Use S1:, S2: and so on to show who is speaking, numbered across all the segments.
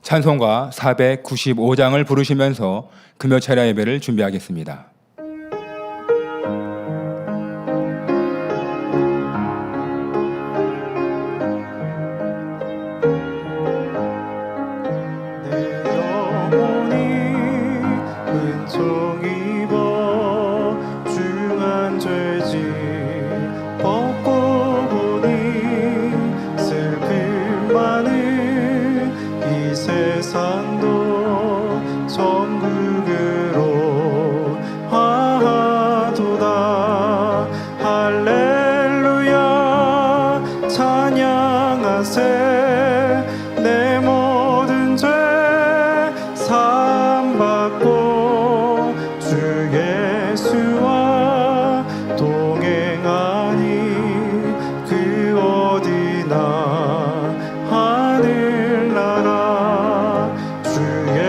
S1: 찬송가 495장을 부르시면서 금요차례 예배를 준비하겠습니다.
S2: 내 모든 죄 사함받고 주 예수와 동행하니 그 어디나 하늘나라 주의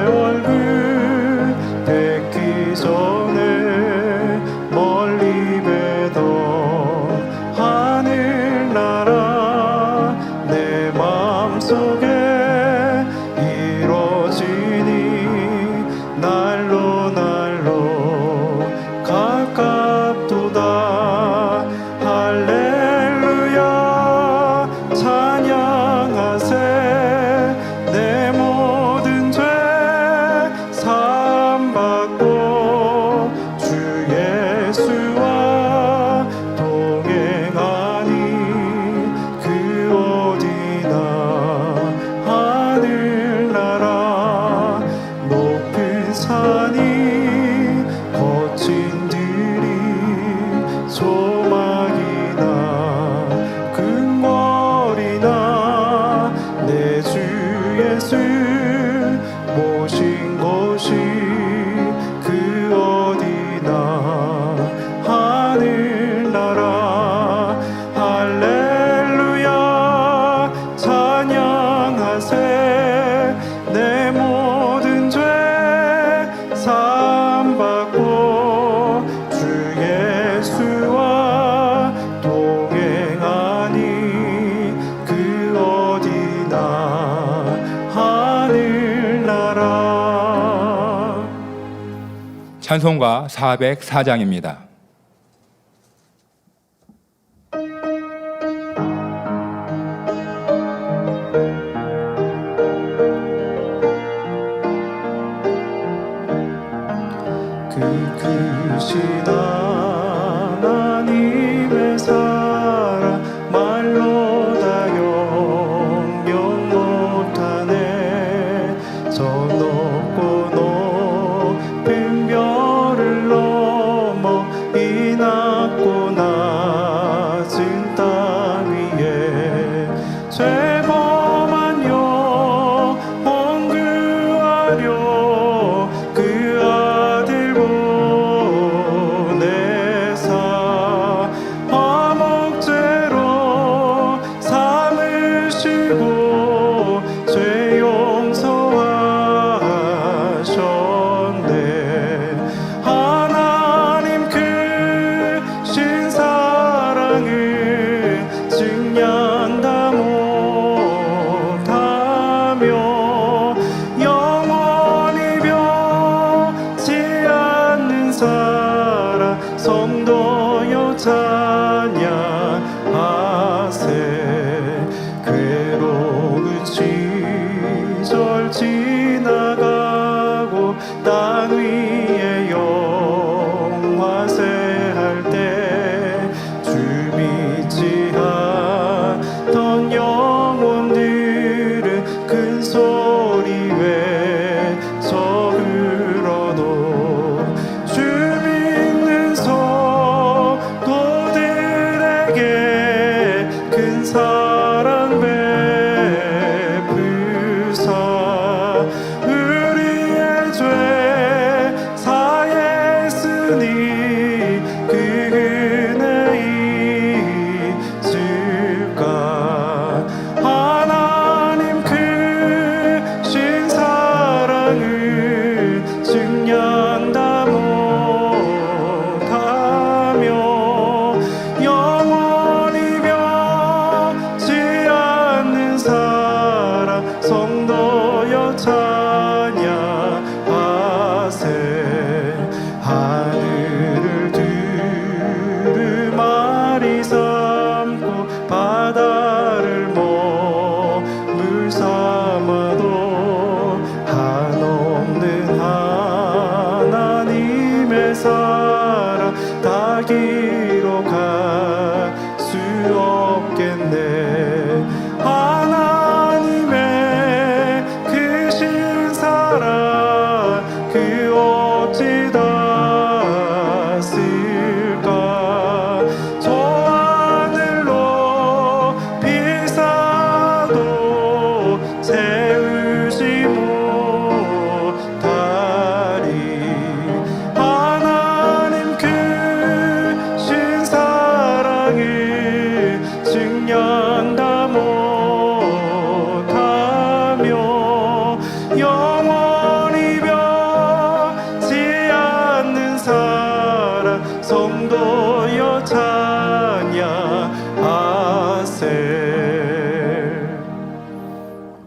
S2: 얼굴 뵙기 전에 멀리 뵈던 하늘나라 내 마음속에 이루어지니 날로 날로 가깝도다. 할렐루야 찬양하세. 내 모든 죄 사함받고 주 예수와 동행하니 그 어디나 하늘나라 높은 산이 거친 들이 소망이나 근거리나 내 주 예수 모신 곳이 그 어디나 하늘나라. 할렐루야 찬양하세. 내 모든 죄 사함받고 주 예수와 동행하니 그 어디나 하늘나라.
S1: 찬송가 404장입니다.
S2: 그 크신 하나님의 사랑 말로 다 영영 못하네. 저 높고 높은 별을 넘어 이 낮고 낮은 땅 위에 죄범한 영혼 구하려 그 아들 보내사 화목제로 삼으시고 죄 용서하셨네. 하나님 크신 사랑을 증량다 못하며 영원히 변치 않는 사랑 성도여 찬양하세. 괴로운 시절 지나가고 땅 위에 영화세할 때 주 믿지 않던 영혼들은 큰 소리 외쳐 울어도 주 믿는 성도들에게 큰 사랑 베푸사 우리의 죄 사했으니 그 은혜 잊을까. 하나님 크신 사랑을 증량다 못하며 영원히 변치 않는 사랑 성도여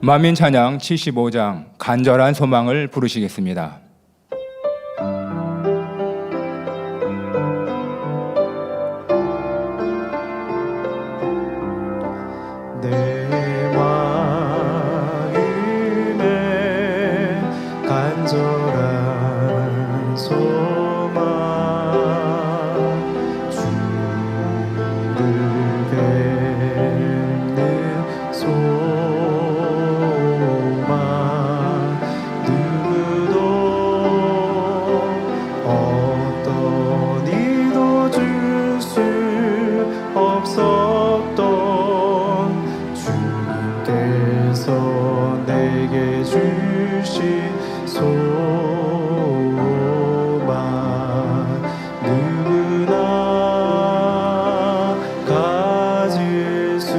S1: 만민 찬양 75장 간절한 소망을 부르시겠습니다.
S2: 내 마음에 간절한 소망 주를 뵙는 소망 누구도 어떤 이도 줄 수 없었던 주님께서 내게 주신 소망 누구나 가질 수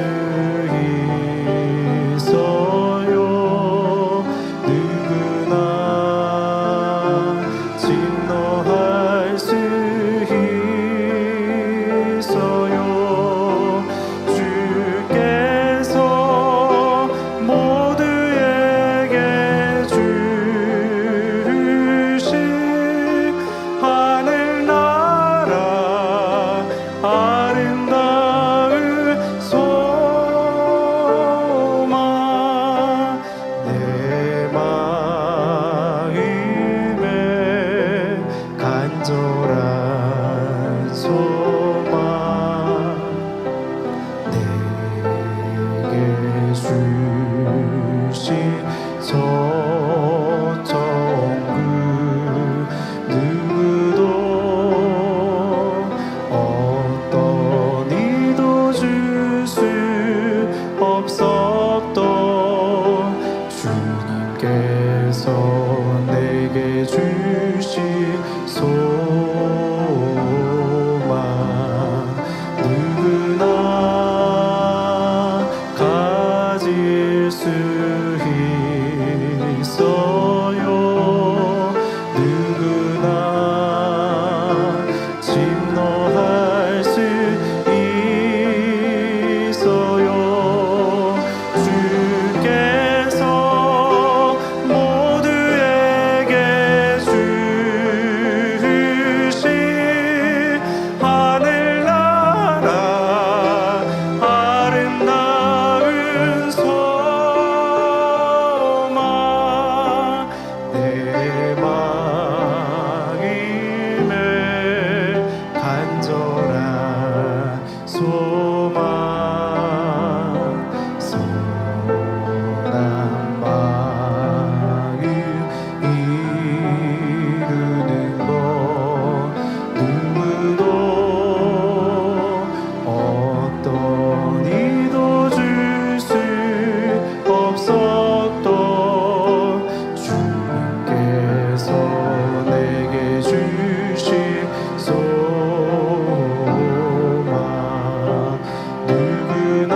S2: 있어요. 누구나 진노할 수 있어요. 주께서 모두에게 주신 하늘나라 아름다운 소망 내 마음에 간절한 소망 내게 주신 서정구 누구도 어떤 이도 줄 수 없었던 주님께서 내게 주신 소망 누구나 가질 수 있어요. 누구나 진노할 수 있어요. 주께서 모두에게 주신 하늘나라 아름다운 소망 내 마음에 간절한 소망 선한 마음 이루는 것 누구도 어떤 이도 줄 수 없었던 주님께서 내게 주신 소망 누구나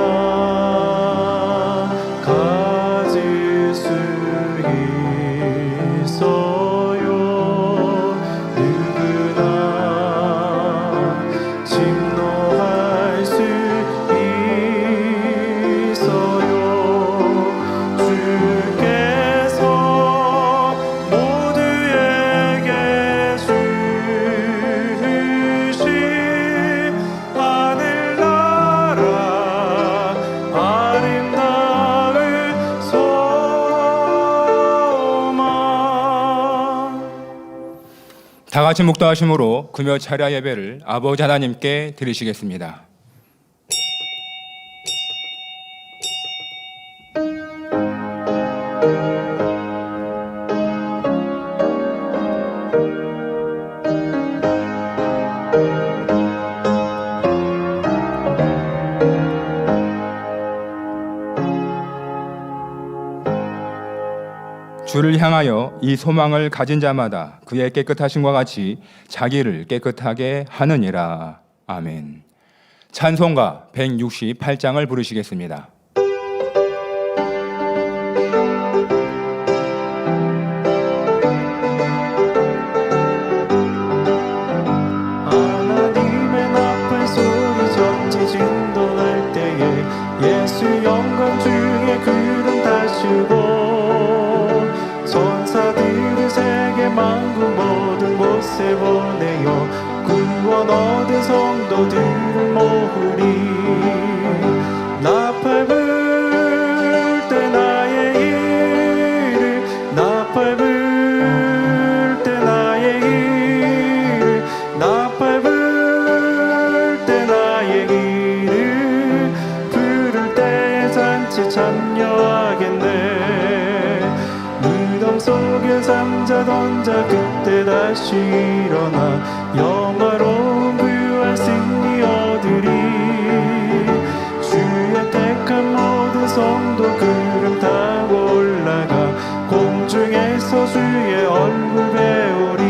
S2: 가질 수 있어요. 누구나 진노할 수 있어요. 주께서 모두에게 주신 하늘나라 아름다운 소망
S1: 다 같이 묵도하심으로 금요 차례 예배를 아버지 하나님께 드리시겠습니다. 주를 향하여 이 소망을 가진 자마다 그의 깨끗하심과 같이 자기를 깨끗하게 하느니라. 아멘. 찬송가 168장을 부르시겠습니다.
S2: 하나님의 나팔 소리 전지 진동할 때에 예수 영광 중에 구름 다시고 보내어 구원 얻은 성도들을 모으리. 나팔불 때 나의 일을 나팔불 때 나의 일을 나팔불 때 나의 일을 부를 때 잔치 참여하겠네. 무덤 속에 잠자 던져 그때 다시 일어나 영화로운 부활 승리 얻으리. 주의 택한 모든 성도 구름 타고 올라가 공중에서 주의 얼굴 배우리.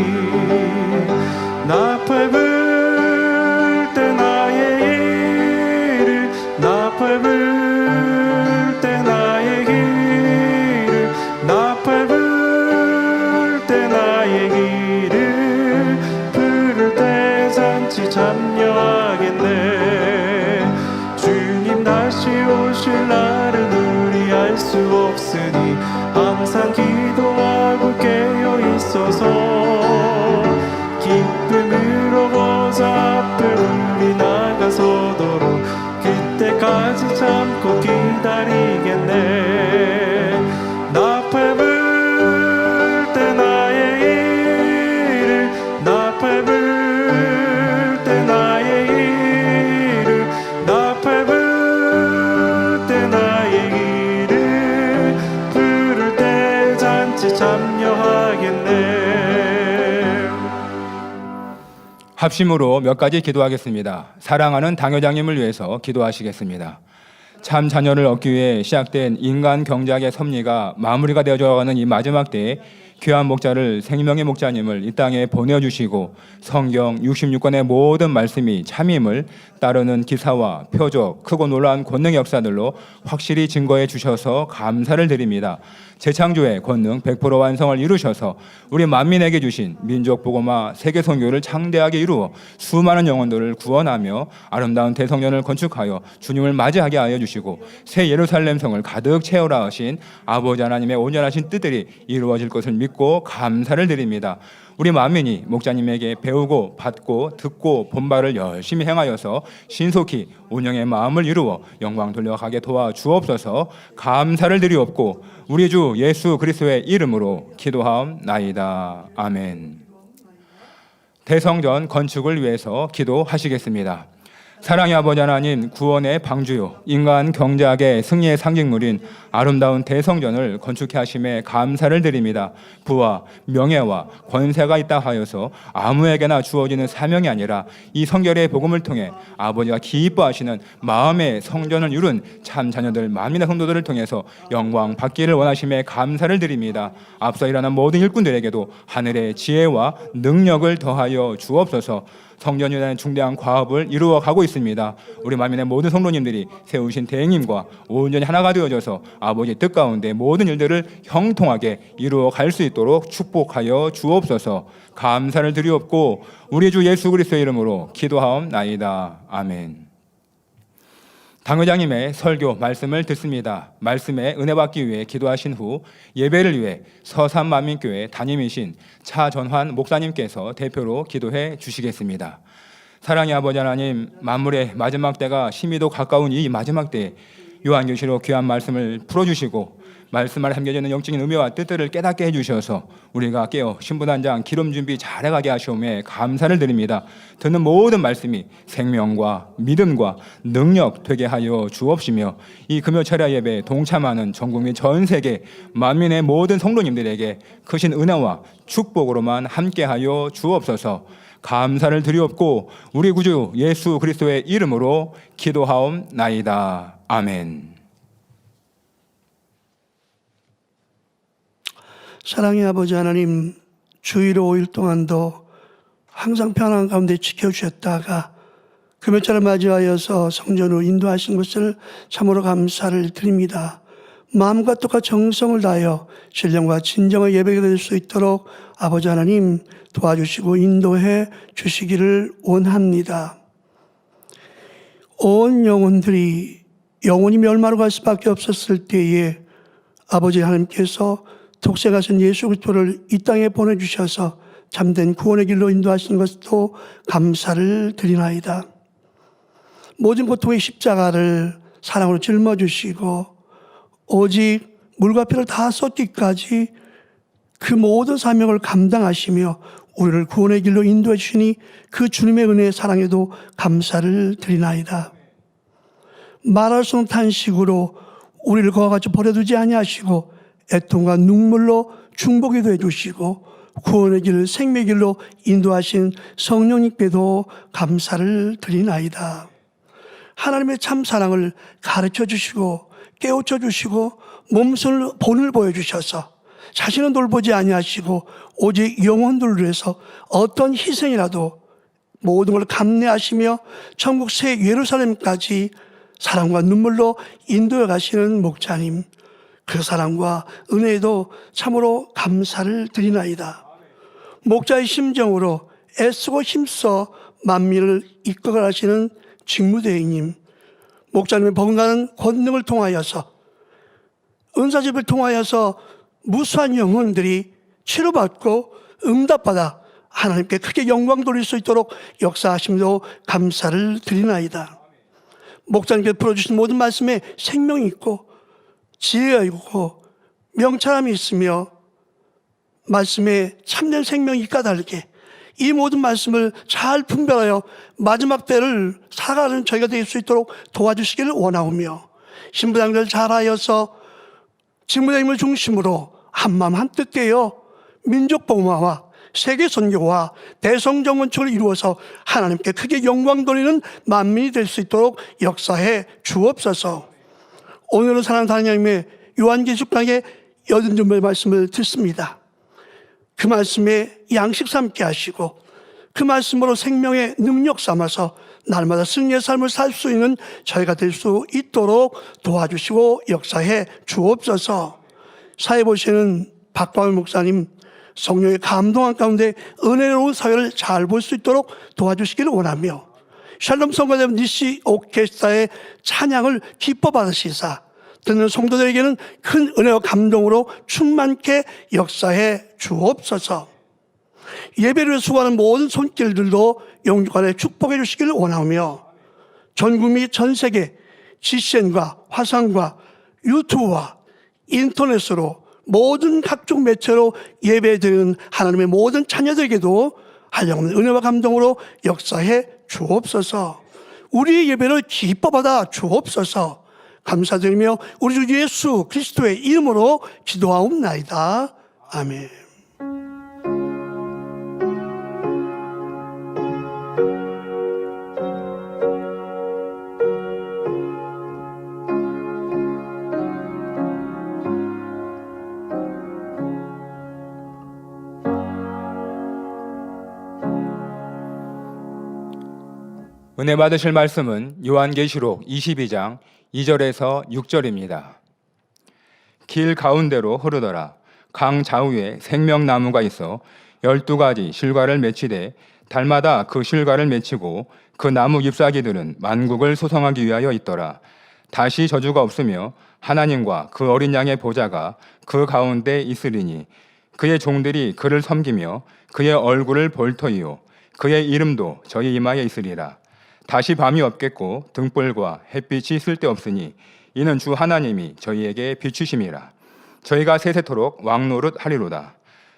S2: 나팔불 때 나의 일을 나팔불 때 나의 일을 나팔불 때 나의 일을 부를 때 잔치 참여하겠네. 주님 다시 오실 날은 우리 알 수 없으니 항상 기도하고 깨어 있어서 기쁨으로 보좌 앞을 우리 나가서도록 그때까지 참고 기다리겠네. 나팔불 때 나의 일을 나팔불 때 나의 일을 나팔불 때 나의 일을 부를 때 잔치 참여하겠네.
S1: 합심으로 몇 가지 기도하겠습니다. 사랑하는 당회장님을 위해서 기도하시겠습니다. 참 자녀를 얻기 위해 시작된 인간 경작의 섭리가 마무리가 되어져가는 이 마지막 때에 귀한 목자를 생명의 목자님을 이 땅에 보내주시고 성경 66권의 모든 말씀이 참임을 따르는 기사와 표적, 크고 놀라운 권능의 역사들로 확실히 증거해 주셔서 감사를 드립니다. 재창조의 권능 100% 완성을 이루셔서 우리 만민에게 주신 민족복음화 세계선교를 창대하게 이루어 수많은 영혼들을 구원하며 아름다운 대성전을 건축하여 주님을 맞이하게 하여 주시고 새 예루살렘 성을 가득 채우라 하신 아버지 하나님의 온전하신 뜻들이 이루어질 것을 믿고 감사를 드립니다. 우리 만민이 목자님에게 배우고 받고 듣고 본바를 열심히 행하여서 신속히 운영의 마음을 이루어 영광 돌려가게 도와주옵소서. 감사를 드리옵고 우리 주 예수 그리스도의 이름으로 기도하옵나이다. 아멘. 대성전 건축을 위해서 기도하시겠습니다. 사랑의 아버지 하나님, 구원의 방주요 인간 경작의 승리의 상징물인 아름다운 대성전을 건축해 하심에 감사를 드립니다. 부와 명예와 권세가 있다 하여서 아무에게나 주어지는 사명이 아니라 이 성결의 복음을 통해 아버지가 기뻐하시는 마음의 성전을 이룬 참 자녀들 만민의 성도들을 통해서 영광 받기를 원하심에 감사를 드립니다. 앞서 일어난 모든 일꾼들에게도 하늘의 지혜와 능력을 더하여 주옵소서. 성전이라는 중대한 과업을 이루어 가고 있습니다. 우리 만민의 모든 성도님들이 세우신 대행님과 온전히 하나가 되어져서 아버지의 뜻 가운데 모든 일들을 형통하게 이루어 갈 수 있도록 축복하여 주옵소서. 감사를 드리옵고 우리 주 예수 그리스도의 이름으로 기도하옵나이다. 아멘. 당회장님의 설교 말씀을 듣습니다. 말씀에 은혜 받기 위해 기도하신 후 예배를 위해 서산만민교회 담임이신 차전환 목사님께서 대표로 기도해 주시겠습니다. 사랑의 아버지 하나님, 만물의 마지막 때가 심히도 가까운 이 마지막 때에 요한계시록 귀한 말씀을 풀어주시고 말씀 안에 담겨져 있는 영적인 의미와 뜻들을 깨닫게 해주셔서 우리가 깨어 신부단장 기름 준비 잘해가게 하시오매 감사를 드립니다. 듣는 모든 말씀이 생명과 믿음과 능력 되게 하여 주옵시며 이 금요철야 예배에 동참하는 전국민 전 세계 만민의 모든 성도님들에게 크신 은혜와 축복으로만 함께하여 주옵소서. 감사를 드리옵고 우리 구주 예수 그리스도의 이름으로 기도하옵나이다. 아멘.
S3: 사랑의 아버지 하나님, 주일 5일 동안도 항상 평안 가운데 지켜주셨다가 금요철을 맞이하여서 성전으로 인도하신 것을 참으로 감사를 드립니다. 마음과 뜻과 정성을 다하여 신령과 진정의 예배가 될 수 있도록 아버지 하나님 도와주시고 인도해 주시기를 원합니다. 온 영혼들이 영혼이 멸망으로 갈 수밖에 없었을 때에 아버지 하나님께서 독생하신 예수 그리스도를 이 땅에 보내주셔서 참된 구원의 길로 인도하시는 것도 감사를 드리나이다. 모든 고통의 십자가를 사랑으로 짊어주시고 오직 물과 피를 다 쏟기까지 그 모든 사명을 감당하시며 우리를 구원의 길로 인도해 주시니 그 주님의 은혜의 사랑에도 감사를 드리나이다. 말할 수 없는 탄식으로 우리를 그와 같이 버려두지 아니하시고 애통과 눈물로 중보기도 해주시고 구원의 길, 생명의 길로 인도하신 성령님께도 감사를 드리나이다. 하나님의 참 사랑을 가르쳐 주시고 깨우쳐 주시고 몸소 본을 보여주셔서 자신은 돌보지 아니하시고 오직 영혼들을 위해서 어떤 희생이라도 모든 걸 감내하시며 천국 새 예루살렘까지 사랑과 눈물로 인도해 가시는 목자님, 그 사랑과 은혜에도 참으로 감사를 드리나이다. 목자의 심정으로 애쓰고 힘써 만민을 이끌어 가시는 직무대행님, 목자님의 버금가는 권능을 통하여서 은사집을 통하여서 무수한 영혼들이 치료받고 응답받아 하나님께 크게 영광 돌릴 수 있도록 역사하심도 감사를 드리나이다. 목자님께서 풀어주신 모든 말씀에 생명이 있고 지혜가 있고 명철함이 있으며 말씀에 참된 생명이 있다달게 이 모든 말씀을 잘 분별하여 마지막 때를 살아가는 저희가 될 수 있도록 도와주시기를 원하오며 신부장들 잘하여서 직무대행을 중심으로 한마음 한뜻 되어 민족 봉화와 세계 선교와 대성 정원초를 이루어서 하나님께 크게 영광 돌리는 만민이 될 수 있도록 역사해 주옵소서. 오늘은 사랑하는 하나님의 요한계시록장의 80절의 말씀을 듣습니다. 그 말씀에 양식 삼게 하시고 그 말씀으로 생명의 능력 삼아서 날마다 승리의 삶을 살 수 있는 저희가 될 수 있도록 도와주시고 역사해 주옵소서. 사회 보시는 박광일 목사님 성령의 감동한 가운데 은혜로운 사회를 잘 볼 수 있도록 도와주시기를 원하며 샬롬 성가대원 니시 오케스트라의 찬양을 기뻐 받으시사 듣는 성도들에게는 큰 은혜와 감동으로 충만케 역사해 주옵소서. 예배를 수고하는 모든 손길들도 영육간에 축복해 주시기를 원하며 전국 및 전 세계 GCN과 화상과 유튜브와 인터넷으로 모든 각종 매체로 예배드리는 하나님의 모든 자녀들에게도 한량없는 은혜와 감동으로 역사해 주옵소서. 우리의 예배를 기뻐 받아 주옵소서. 감사드리며 우리 주 예수 그리스도의 이름으로 기도하옵나이다. 아멘.
S1: 은혜 받으실 말씀은 요한계시록 22장 2절에서 6절입니다. 길 가운데로 흐르더라. 강 좌우에 생명나무가 있어 12가지 실과를 맺히되 달마다 그 실과를 맺히고 그 나무 잎사귀들은 만국을 소성하기 위하여 있더라. 다시 저주가 없으며 하나님과 그 어린 양의 보좌가 그 가운데 있으리니 그의 종들이 그를 섬기며 그의 얼굴을 볼 터이요 그의 이름도 저희 이마에 있으리라. 다시 밤이 없겠고 등불과 햇빛이 쓸데없으니 이는 주 하나님이 저희에게 비추심이라. 저희가 세세토록 왕노릇 하리로다.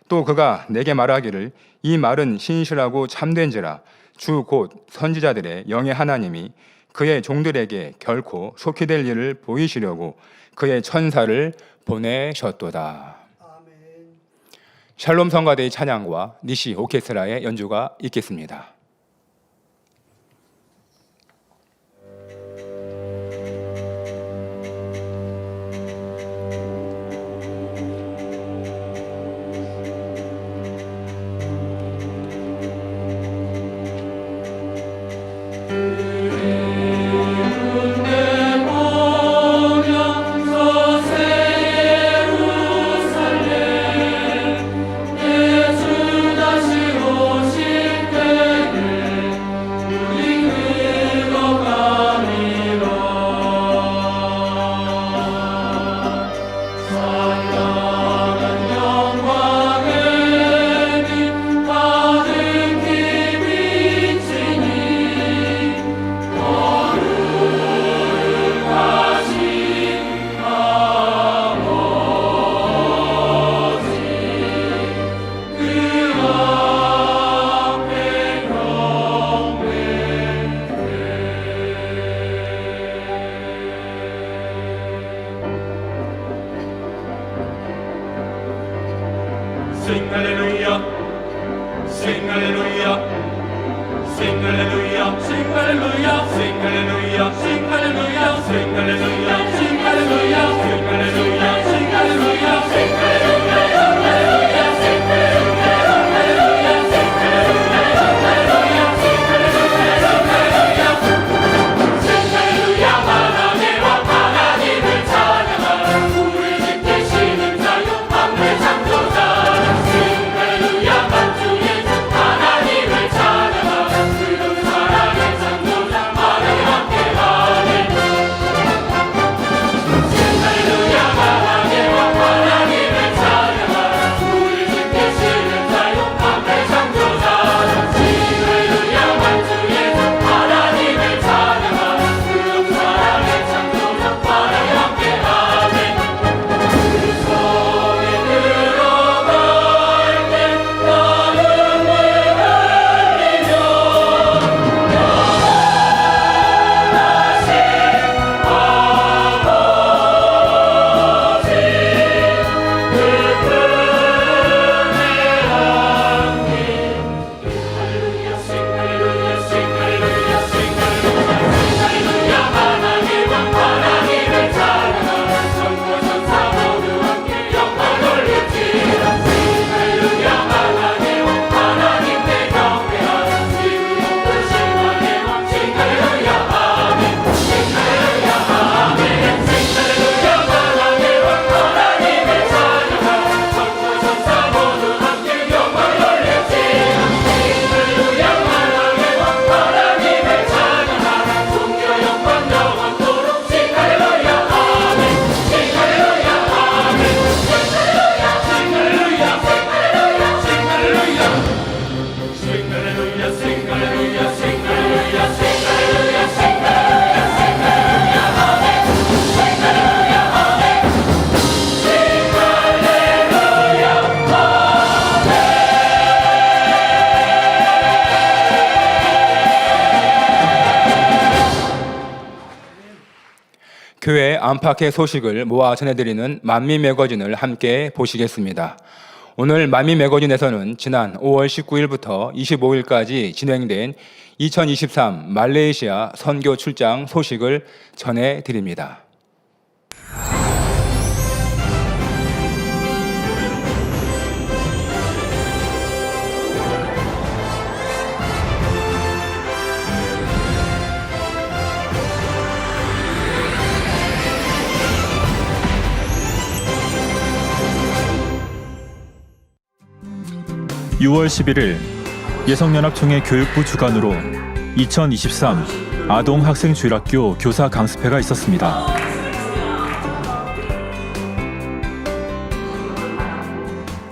S1: 또 그가 내게 말하기를 이 말은 신실하고 참된지라. 주 곧 선지자들의 영의 하나님이 그의 종들에게 결코 속히 될 일을 보이시려고 그의 천사를 보내셨도다. 샬롬 성가대의 찬양과 니시 오케스트라의 연주가 있겠습니다.
S4: 내 주 다시 오실 때
S1: 교회 안팎의 소식을 모아 전해드리는 만미 매거진을 함께 보시겠습니다. 오늘 만미 매거진에서는 지난 5월 19일부터 25일까지 진행된 2023 말레이시아 선교 출장 소식을 전해드립니다.
S4: (6월 11일) 예성연합총회 교육부 주관으로 2023 아동학생주일학교 교사 강습회가 있었습니다.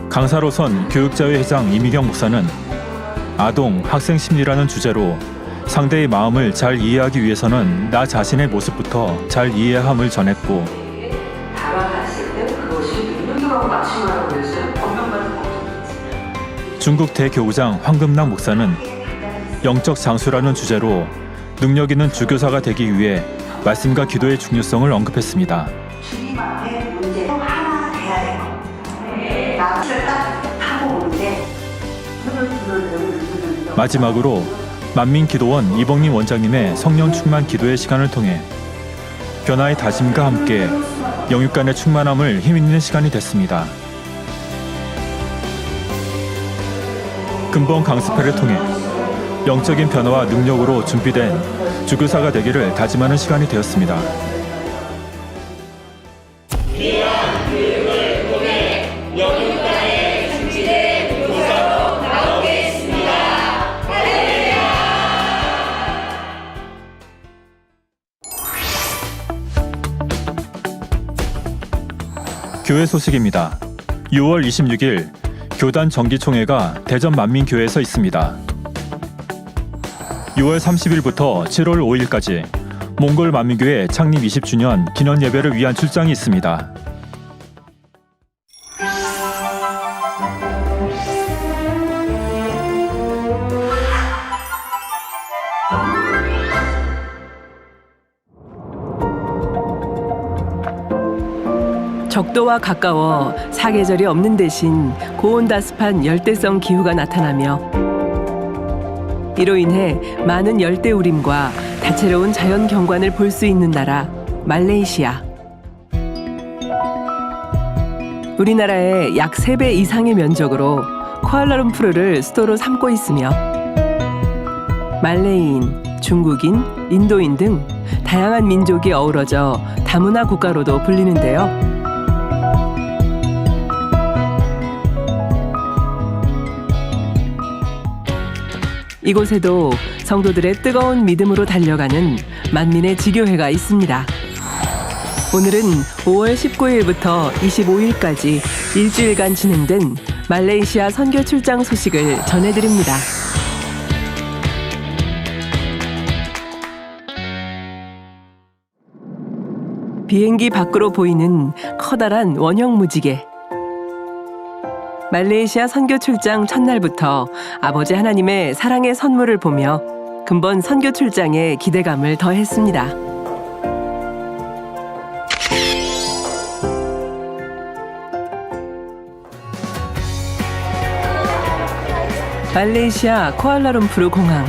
S4: 강사로선 교육자회 회장 이미경 목사는 아동, 학생 심리라는 주제로 상대의 마음을 잘 이해하기 위해서는 나 자신의 모습부터 잘 이해함을 전했고,
S5: 다가갔을 때 그것이 능력으로 맞춤하라고 했어요. 건강받는 거.
S4: 중국 대교구장 황금락 목사는 영적 장수라는 주제로 능력 있는 주교사가 되기 위해 말씀과 기도의 중요성을 언급했습니다.
S5: 주님 앞에 문제도 하나 돼야 돼요. 낯을 딱 하고 오는데
S4: 마지막으로 만민기도원 이봉림 원장님의 성령 충만 기도의 시간을 통해 변화의 다짐과 함께 영육 간의 충만함을 힘있는 시간이 됐습니다. 근본 강습회를 통해 영적인 변화와 능력으로 준비된 주교사가 되기를 다짐하는 시간이 되었습니다. 교회 소식입니다. 6월 26일 교단 정기총회가 대전 만민교회에서 있습니다. 6월 30일부터 7월 5일까지 몽골 만민교회 창립 20주년 기념 예배를 위한 출장이 있습니다.
S6: 적도와 가까워 사계절이 없는 대신 고온다습한 열대성 기후가 나타나며 이로 인해 많은 열대우림과 다채로운 자연 경관을 볼 수 있는 나라 말레이시아. 우리나라의 약 3배 이상의 면적으로 쿠알라룸푸르를 수도로 삼고 있으며 말레이인, 중국인, 인도인 등 다양한 민족이 어우러져 다문화 국가로도 불리는데요. 이곳에도 성도들의 뜨거운 믿음으로 달려가는 만민의 지교회가 있습니다. 오늘은 5월 19일부터 25일까지 일주일간 진행된 말레이시아 선교 출장 소식을 전해드립니다. 비행기 밖으로 보이는 커다란 원형 무지개. 말레이시아 선교 출장 첫날부터 아버지 하나님의 사랑의 선물을 보며 근본 선교 출장에 기대감을 더했습니다. 말레이시아 쿠알라룸푸르 공항.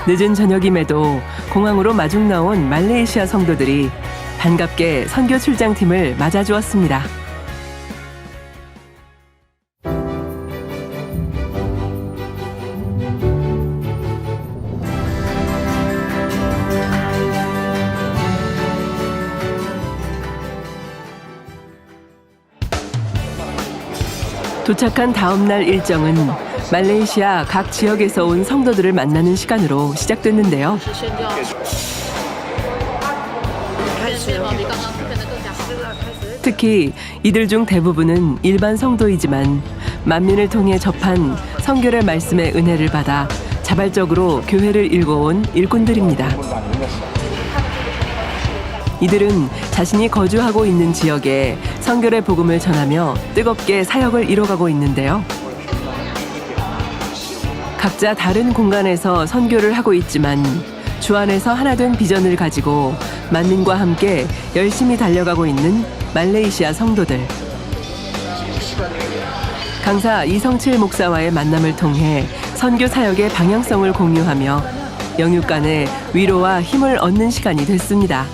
S6: 늦은 저녁임에도 공항으로 마중 나온 말레이시아 성도들이 반갑게 선교 출장팀을 맞아주었습니다. 도착한 다음 날 일정은 말레이시아 각 지역에서 온 성도들을 만나는 시간으로 시작됐는데요. 특히 이들 중 대부분은 일반 성도이지만 만민을 통해 접한 성결의 말씀의 은혜를 받아 자발적으로 교회를 일궈온 일꾼들입니다. 이들은 자신이 거주하고 있는 지역에 성결의 복음을 전하며 뜨겁게 사역을 이뤄가고 있는데요. 각자 다른 공간에서 선교를 하고 있지만 주 안에서 하나 된 비전을 가지고 만민과 함께 열심히 달려가고 있는 말레이시아 성도들. 강사 이성칠 목사와의 만남을 통해 선교 사역의 방향성을 공유하며 영육 간의 위로와 힘을 얻는 시간이 됐습니다.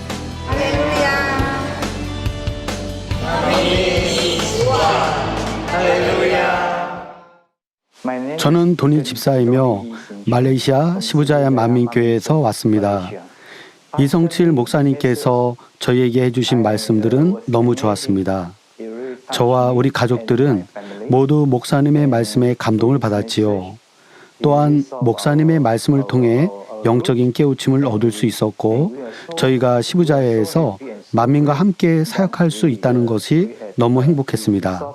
S7: 저는 돈일 집사이며 말레이시아 시부자야 만민교회에서 왔습니다. 이성칠 목사님께서 저희에게 해주신 말씀들은 너무 좋았습니다. 저와 우리 가족들은 모두 목사님의 말씀에 감동을 받았지요. 또한 목사님의 말씀을 통해 영적인 깨우침을 얻을 수 있었고 저희가 시부자야에서 만민과 함께 사역할 수 있다는 것이 너무 행복했습니다.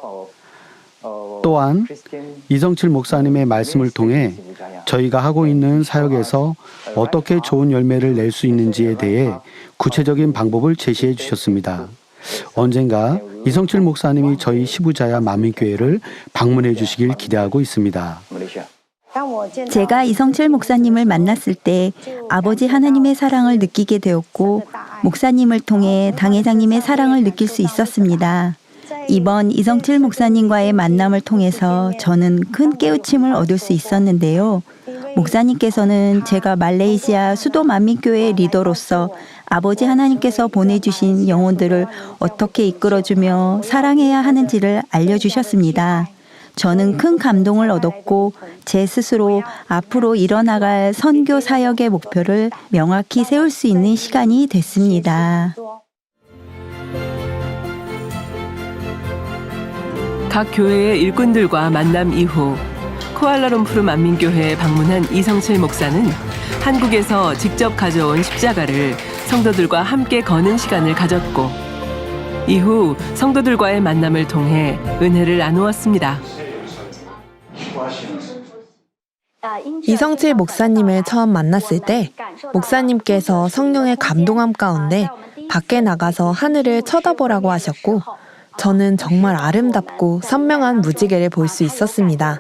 S7: 또한 이성칠 목사님의 말씀을 통해 저희가 하고 있는 사역에서 어떻게 좋은 열매를 낼 수 있는지에 대해 구체적인 방법을 제시해 주셨습니다. 언젠가 이성칠 목사님이 저희 시부자야 만민교회를 방문해 주시길 기대하고 있습니다.
S8: 제가 이성칠 목사님을 만났을 때 아버지 하나님의 사랑을 느끼게 되었고 목사님을 통해 당회장님의 사랑을 느낄 수 있었습니다. 이번 이성칠 목사님과의 만남을 통해서 저는 큰 깨우침을 얻을 수 있었는데요. 목사님께서는 제가 말레이시아 수도 만민교회의 리더로서 아버지 하나님께서 보내주신 영혼들을 어떻게 이끌어주며 사랑해야 하는지를 알려주셨습니다. 저는 큰 감동을 얻었고 제 스스로 앞으로 이뤄나갈 선교 사역의 목표를 명확히 세울 수 있는 시간이 됐습니다.
S6: 각 교회의 일꾼들과 만남 이후 쿠알라룸푸르 만민교회에 방문한 이성칠 목사는 한국에서 직접 가져온 십자가를 성도들과 함께 거는 시간을 가졌고 이후 성도들과의 만남을 통해 은혜를 나누었습니다.
S9: 이성칠 목사님을 처음 만났을 때 목사님께서 성령의 감동함 가운데 밖에 나가서 하늘을 쳐다보라고 하셨고 저는 정말 아름답고 선명한 무지개를 볼 수 있었습니다.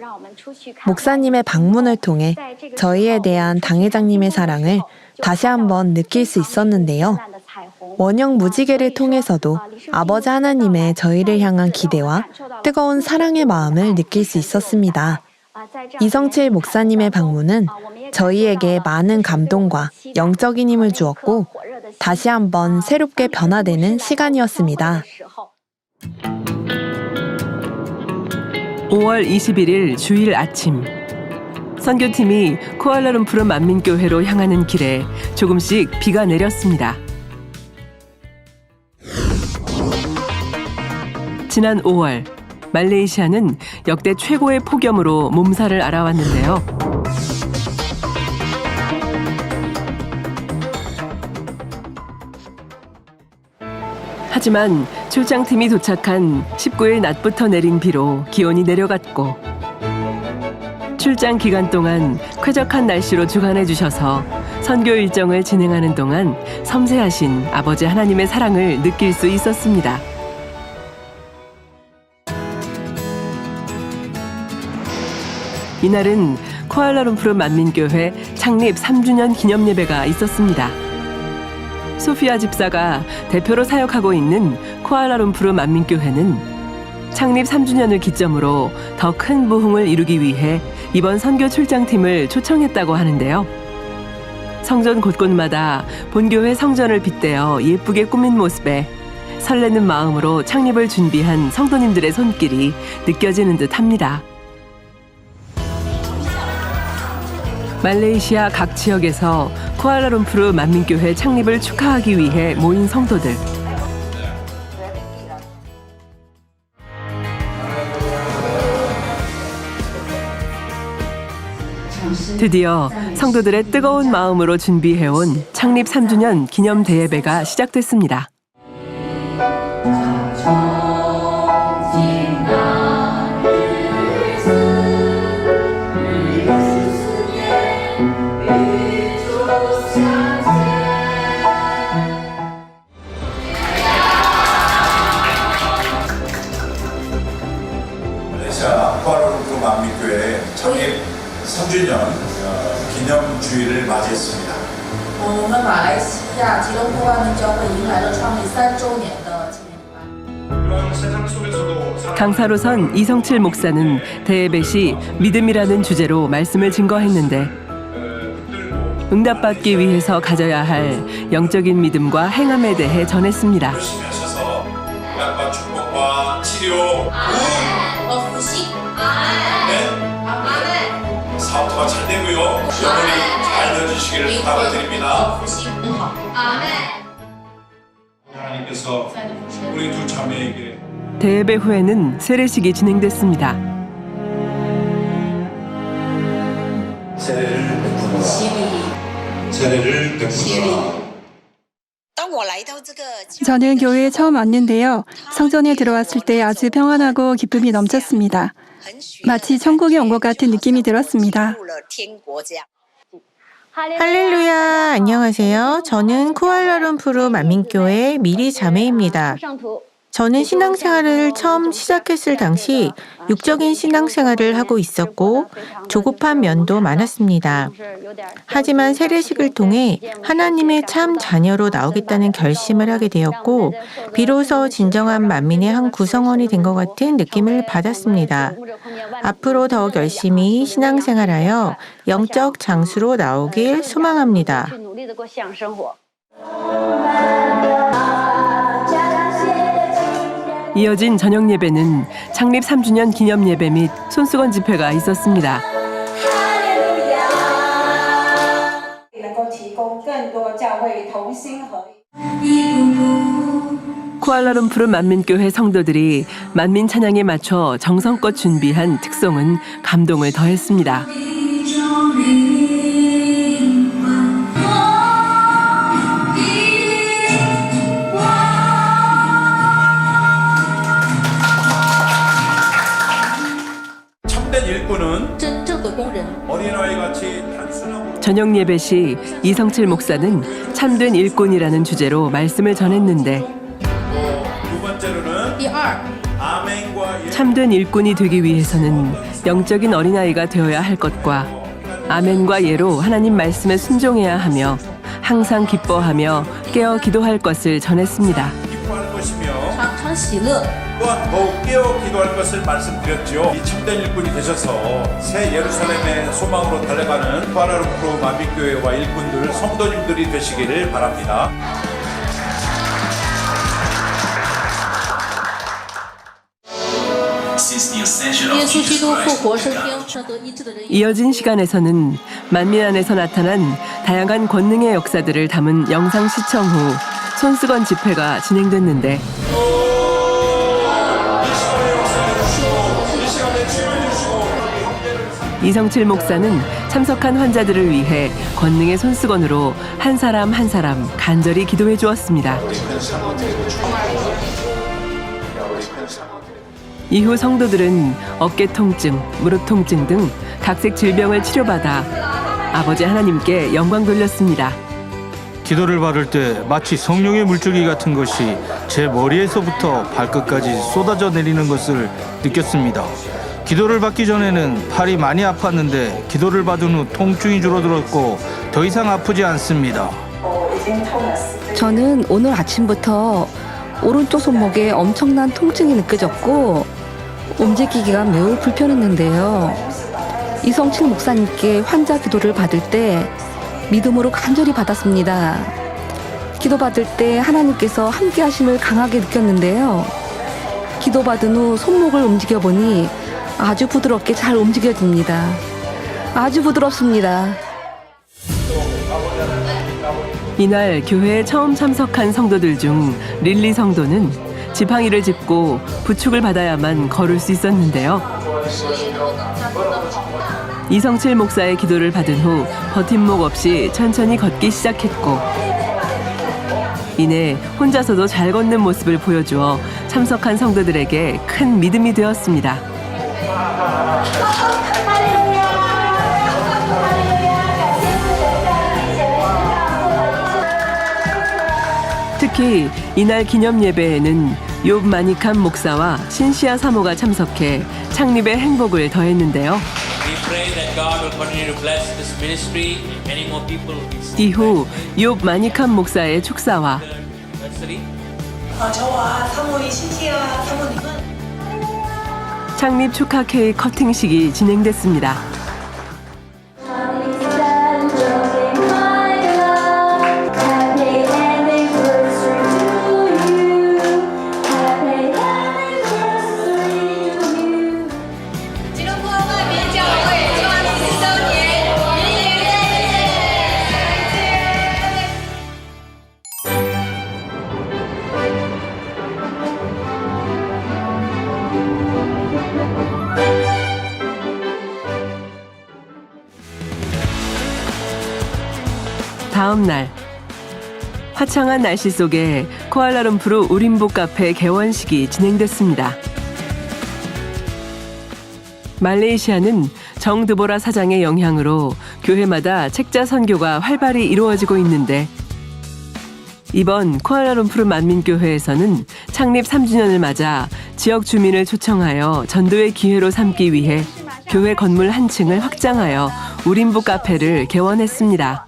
S9: 목사님의 방문을 통해 저희에 대한 당회장님의 사랑을 다시 한번 느낄 수 있었는데요. 원형 무지개를 통해서도 아버지 하나님의 저희를 향한 기대와 뜨거운 사랑의 마음을 느낄 수 있었습니다. 이성칠 목사님의 방문은 저희에게 많은 감동과 영적인 힘을 주었고 다시 한번 새롭게 변화되는 시간이었습니다.
S6: 5월 21일 주일 아침 선교팀이 쿠알라룸푸르 만민교회로 향하는 길에 조금씩 비가 내렸습니다. 지난 5월 말레이시아는 역대 최고의 폭염으로 몸살을 앓아왔는데요. 하지만 출장팀이 도착한 19일 낮부터 내린 비로 기온이 내려갔고 출장 기간 동안 쾌적한 날씨로 주관해 주셔서 선교 일정을 진행하는 동안 섬세하신 아버지 하나님의 사랑을 느낄 수 있었습니다. 이날은 쿠알라룸푸르 만민교회 창립 3주년 기념 예배가 있었습니다. 소피아 집사가 대표로 사역하고 있는 쿠알라룸푸르 만민교회는 창립 3주년을 기점으로 더 큰 부흥을 이루기 위해 이번 선교 출장팀을 초청했다고 하는데요. 성전 곳곳마다 본교회 성전을 빗대어 예쁘게 꾸민 모습에 설레는 마음으로 창립을 준비한 성도님들의 손길이 느껴지는 듯합니다. 말레이시아 각 지역에서 쿠알라룸푸르 만민교회 창립을 축하하기 위해 모인 성도들. 드디어 성도들의 뜨거운 마음으로 준비해온 창립 3주년 기념 대예배가 시작됐습니다.
S10: 말레이시아 쿠알라룸푸르 만민교회 창립 3주년 기념 주일을 맞이했습니다.
S6: 강사로선 이성칠 목사는 대예배 시 믿음이라는 주제로 말씀을 증거했는데 응답받기 위해서 가져야 할 영적인 믿음과 행함에 대해 전했습니다.
S10: 열심히 하셔서 응답과 축복과 치료, 사업도가 잘 되고요. 영혼이 잘 되어주시기를 부탁을 드립니다. 하나님께서 우리 두 자매에게
S6: 대예배 후에는 세례식이 진행됐습니다.
S10: 세례를 베푸노라.
S11: 저는 교회에 처음 왔는데요. 성전에 들어왔을 때 아주 평안하고 기쁨이 넘쳤습니다. 마치 천국에 온 것 같은 느낌이 들었습니다.
S12: 할렐루야, 안녕하세요. 저는 쿠알라룸푸르 만민교회 미리 자매입니다. 저는 신앙생활을 처음 시작했을 당시 육적인 신앙생활을 하고 있었고 조급한 면도 많았습니다. 하지만 세례식을 통해 하나님의 참 자녀로 나오겠다는 결심을 하게 되었고 비로소 진정한 만민의 한 구성원이 된 것 같은 느낌을 받았습니다. 앞으로 더욱 열심히 신앙생활하여 영적 장수로 나오길 소망합니다.
S6: 이어진 저녁 예배는 창립 3주년 기념 예배 및 손수건 집회가 있었습니다. 쿠알라룸푸르 만민교회 성도들이 만민 찬양에 맞춰 정성껏 준비한 특송은 감동을 더했습니다.
S10: 참된 일꾼은 어린아이같이 단순하고
S6: 저녁 예배 시 이성칠 목사는 참된 일꾼이라는 주제로 말씀을 전했는데
S10: 두 번째로는 아멘과
S6: 참된 일꾼이 되기 위해서는 영적인 어린아이가 되어야 할 것과 아멘과 예로 하나님 말씀에 순종해야 하며 항상 기뻐하며 깨어 기도할 것을 전했습니다.
S10: 기뻐할 것이며 또한 더욱 깨어 기도할 것을 말씀드렸지요. 이 참된 일꾼이 되셔서 새 예루살렘의 소망으로 달려가는 쿠알라룸푸르 만민교회와 일꾼들, 성도님들이 되시기를 바랍니다.
S6: 이어진 시간에서는 만민 안에서 나타난 다양한 권능의 역사들을 담은 영상 시청 후 손수건 집회가 진행됐는데 이성칠 목사는 참석한 환자들을 위해 권능의 손수건으로 한 사람 한 사람 간절히 기도해 주었습니다. 이후 성도들은 어깨 통증, 무릎 통증 등 각색 질병을 치료받아 아버지 하나님께 영광 돌렸습니다.
S13: 기도를 받을 때 마치 성령의 물줄기 같은 것이 제 머리에서부터 발끝까지 쏟아져 내리는 것을 느꼈습니다. 기도를 받기 전에는 팔이 많이 아팠는데 기도를 받은 후 통증이 줄어들었고 더 이상 아프지 않습니다.
S14: 저는 오늘 아침부터 오른쪽 손목에 엄청난 통증이 느껴졌고 움직이기가 매우 불편했는데요. 이성칠 목사님께 환자 기도를 받을 때 믿음으로 간절히 받았습니다. 기도받을 때 하나님께서 함께 하심을 강하게 느꼈는데요. 기도받은 후 손목을 움직여보니 아주 부드럽게 잘 움직여집니다. 아주 부드럽습니다.
S6: 이날 교회에 처음 참석한 성도들 중 릴리 성도는 지팡이를 짚고 부축을 받아야만 걸을 수 있었는데요. 이성칠 목사의 기도를 받은 후 버팀목 없이 천천히 걷기 시작했고 이내 혼자서도 잘 걷는 모습을 보여주어 참석한 성도들에게 큰 믿음이 되었습니다. 특히 이날 기념 예배에는 욥 마니캄 목사와 신시아 사모가 참석해 창립의 행복을 더했는데요. 이후 욥 마니캄 목사의 축사와
S5: 저와 사모인 신시아 사모님은
S6: 창립 축하 케이크 커팅식이 진행됐습니다. 다음 날 화창한 날씨 속에 쿠알라룸푸르 우림북 카페 개원식이 진행됐습니다. 말레이시아는 정드보라 사장의 영향으로 교회마다 책자 선교가 활발히 이루어지고 있는데 이번 쿠알라룸푸르 만민교회에서는 창립 3주년을 맞아 지역 주민을 초청하여 전도의 기회로 삼기 위해 교회 건물 한 층을 확장하여 우림북 카페를 개원했습니다.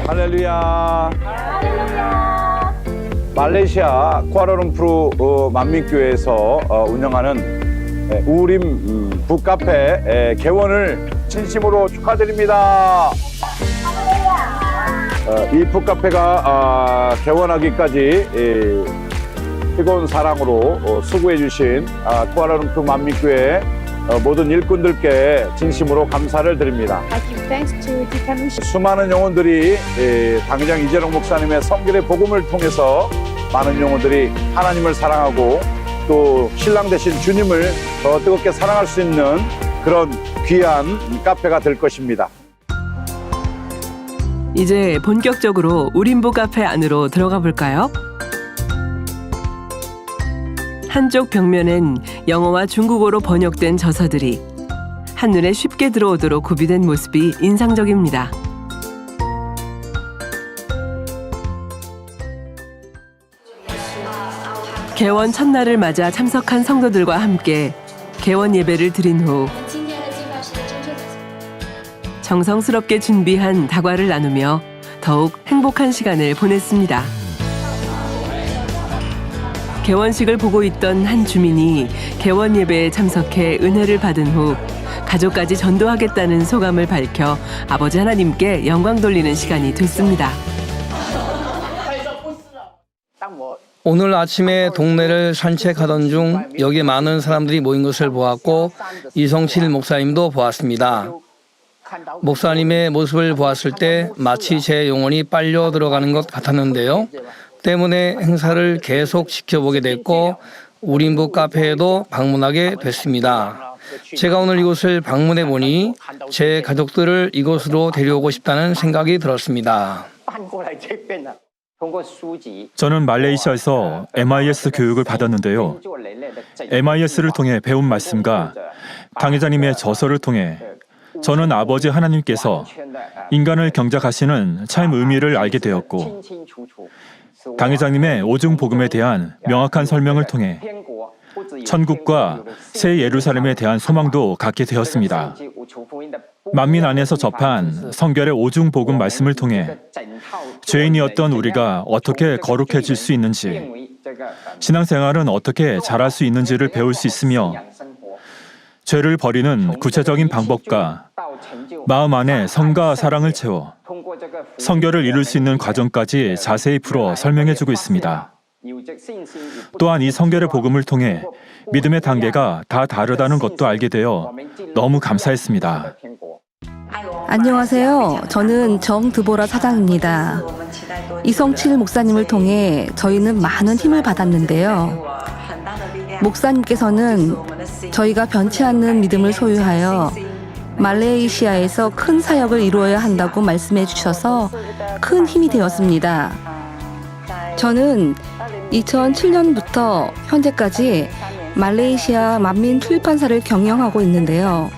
S10: 할렐루야. 말레이시아 쿠알라룸푸르 만민교회에서 운영하는 우림 북카페 개원을 진심으로 축하드립니다. 이 북카페가 개원하기까지 뜨거운 사랑으로 수고해 주신 쿠알라룸푸르 만민교회 모든 일꾼들께 진심으로 감사를 드립니다. 수많은 영혼들이 당장 이재롱 목사님의 성결의 복음을 통해서 많은 영혼들이 하나님을 사랑하고 또 신랑 되신 주님을 더 뜨겁게 사랑할 수 있는 그런 귀한 카페가 될 것입니다.
S6: 이제 본격적으로 우림북 카페 안으로 들어가 볼까요? 한쪽 벽면엔 영어와 중국어로 번역된 저서들이 한눈에 쉽게 들어오도록 구비된 모습이 인상적입니다. 개원 첫날을 맞아 참석한 성도들과 함께 개원 예배를 드린 후 정성스럽게 준비한 다과를 나누며 더욱 행복한 시간을 보냈습니다. 개원식을 보고 있던 한 주민이 개원 예배에 참석해 은혜를 받은 후 가족까지 전도하겠다는 소감을 밝혀 아버지 하나님께 영광 돌리는 시간이 됐습니다.
S15: 오늘 아침에 동네를 산책하던 중 여기 많은 사람들이 모인 것을 보았고 이성칠 목사님도 보았습니다. 목사님의 모습을 보았을 때 마치 제 영혼이 빨려 들어가는 것 같았는데요. 때문에 행사를 계속 지켜보게 됐고 우린부 카페에도 방문하게 됐습니다. 제가 오늘 이곳을 방문해 보니 제 가족들을 이곳으로 데려오고 싶다는 생각이 들었습니다.
S4: 저는 말레이시아에서 MIS 교육을 받았는데요. MIS를 통해 배운 말씀과 당회자님의 저서를 통해 저는 아버지 하나님께서 인간을 경작하시는 참 의미를 알게 되었고 당회장님의 오중 복음에 대한 명확한 설명을 통해 천국과 새 예루살렘에 대한 소망도 갖게 되었습니다. 만민 안에서 접한 성결의 오중 복음 말씀을 통해 죄인이었던 우리가 어떻게 거룩해질 수 있는지, 신앙생활은 어떻게 잘할 수 있는지를 배울 수 있으며 죄를 버리는 구체적인 방법과 마음 안에 성과 사랑을 채워 성결을 이룰 수 있는 과정까지 자세히 풀어 설명해주고 있습니다. 또한 이 성결의 복음을 통해 믿음의 단계가 다 다르다는 것도 알게 되어 너무 감사했습니다.
S14: 안녕하세요. 저는 정드보라 사장입니다. 이성칠 목사님을 통해 저희는 많은 힘을 받았는데요. 목사님께서는 저희가 변치 않는 믿음을 소유하여 말레이시아에서 큰 사역을 이루어야 한다고 말씀해 주셔서 큰 힘이 되었습니다. 저는 2007년부터 현재까지 말레이시아 만민 출판사를 경영하고 있는데요.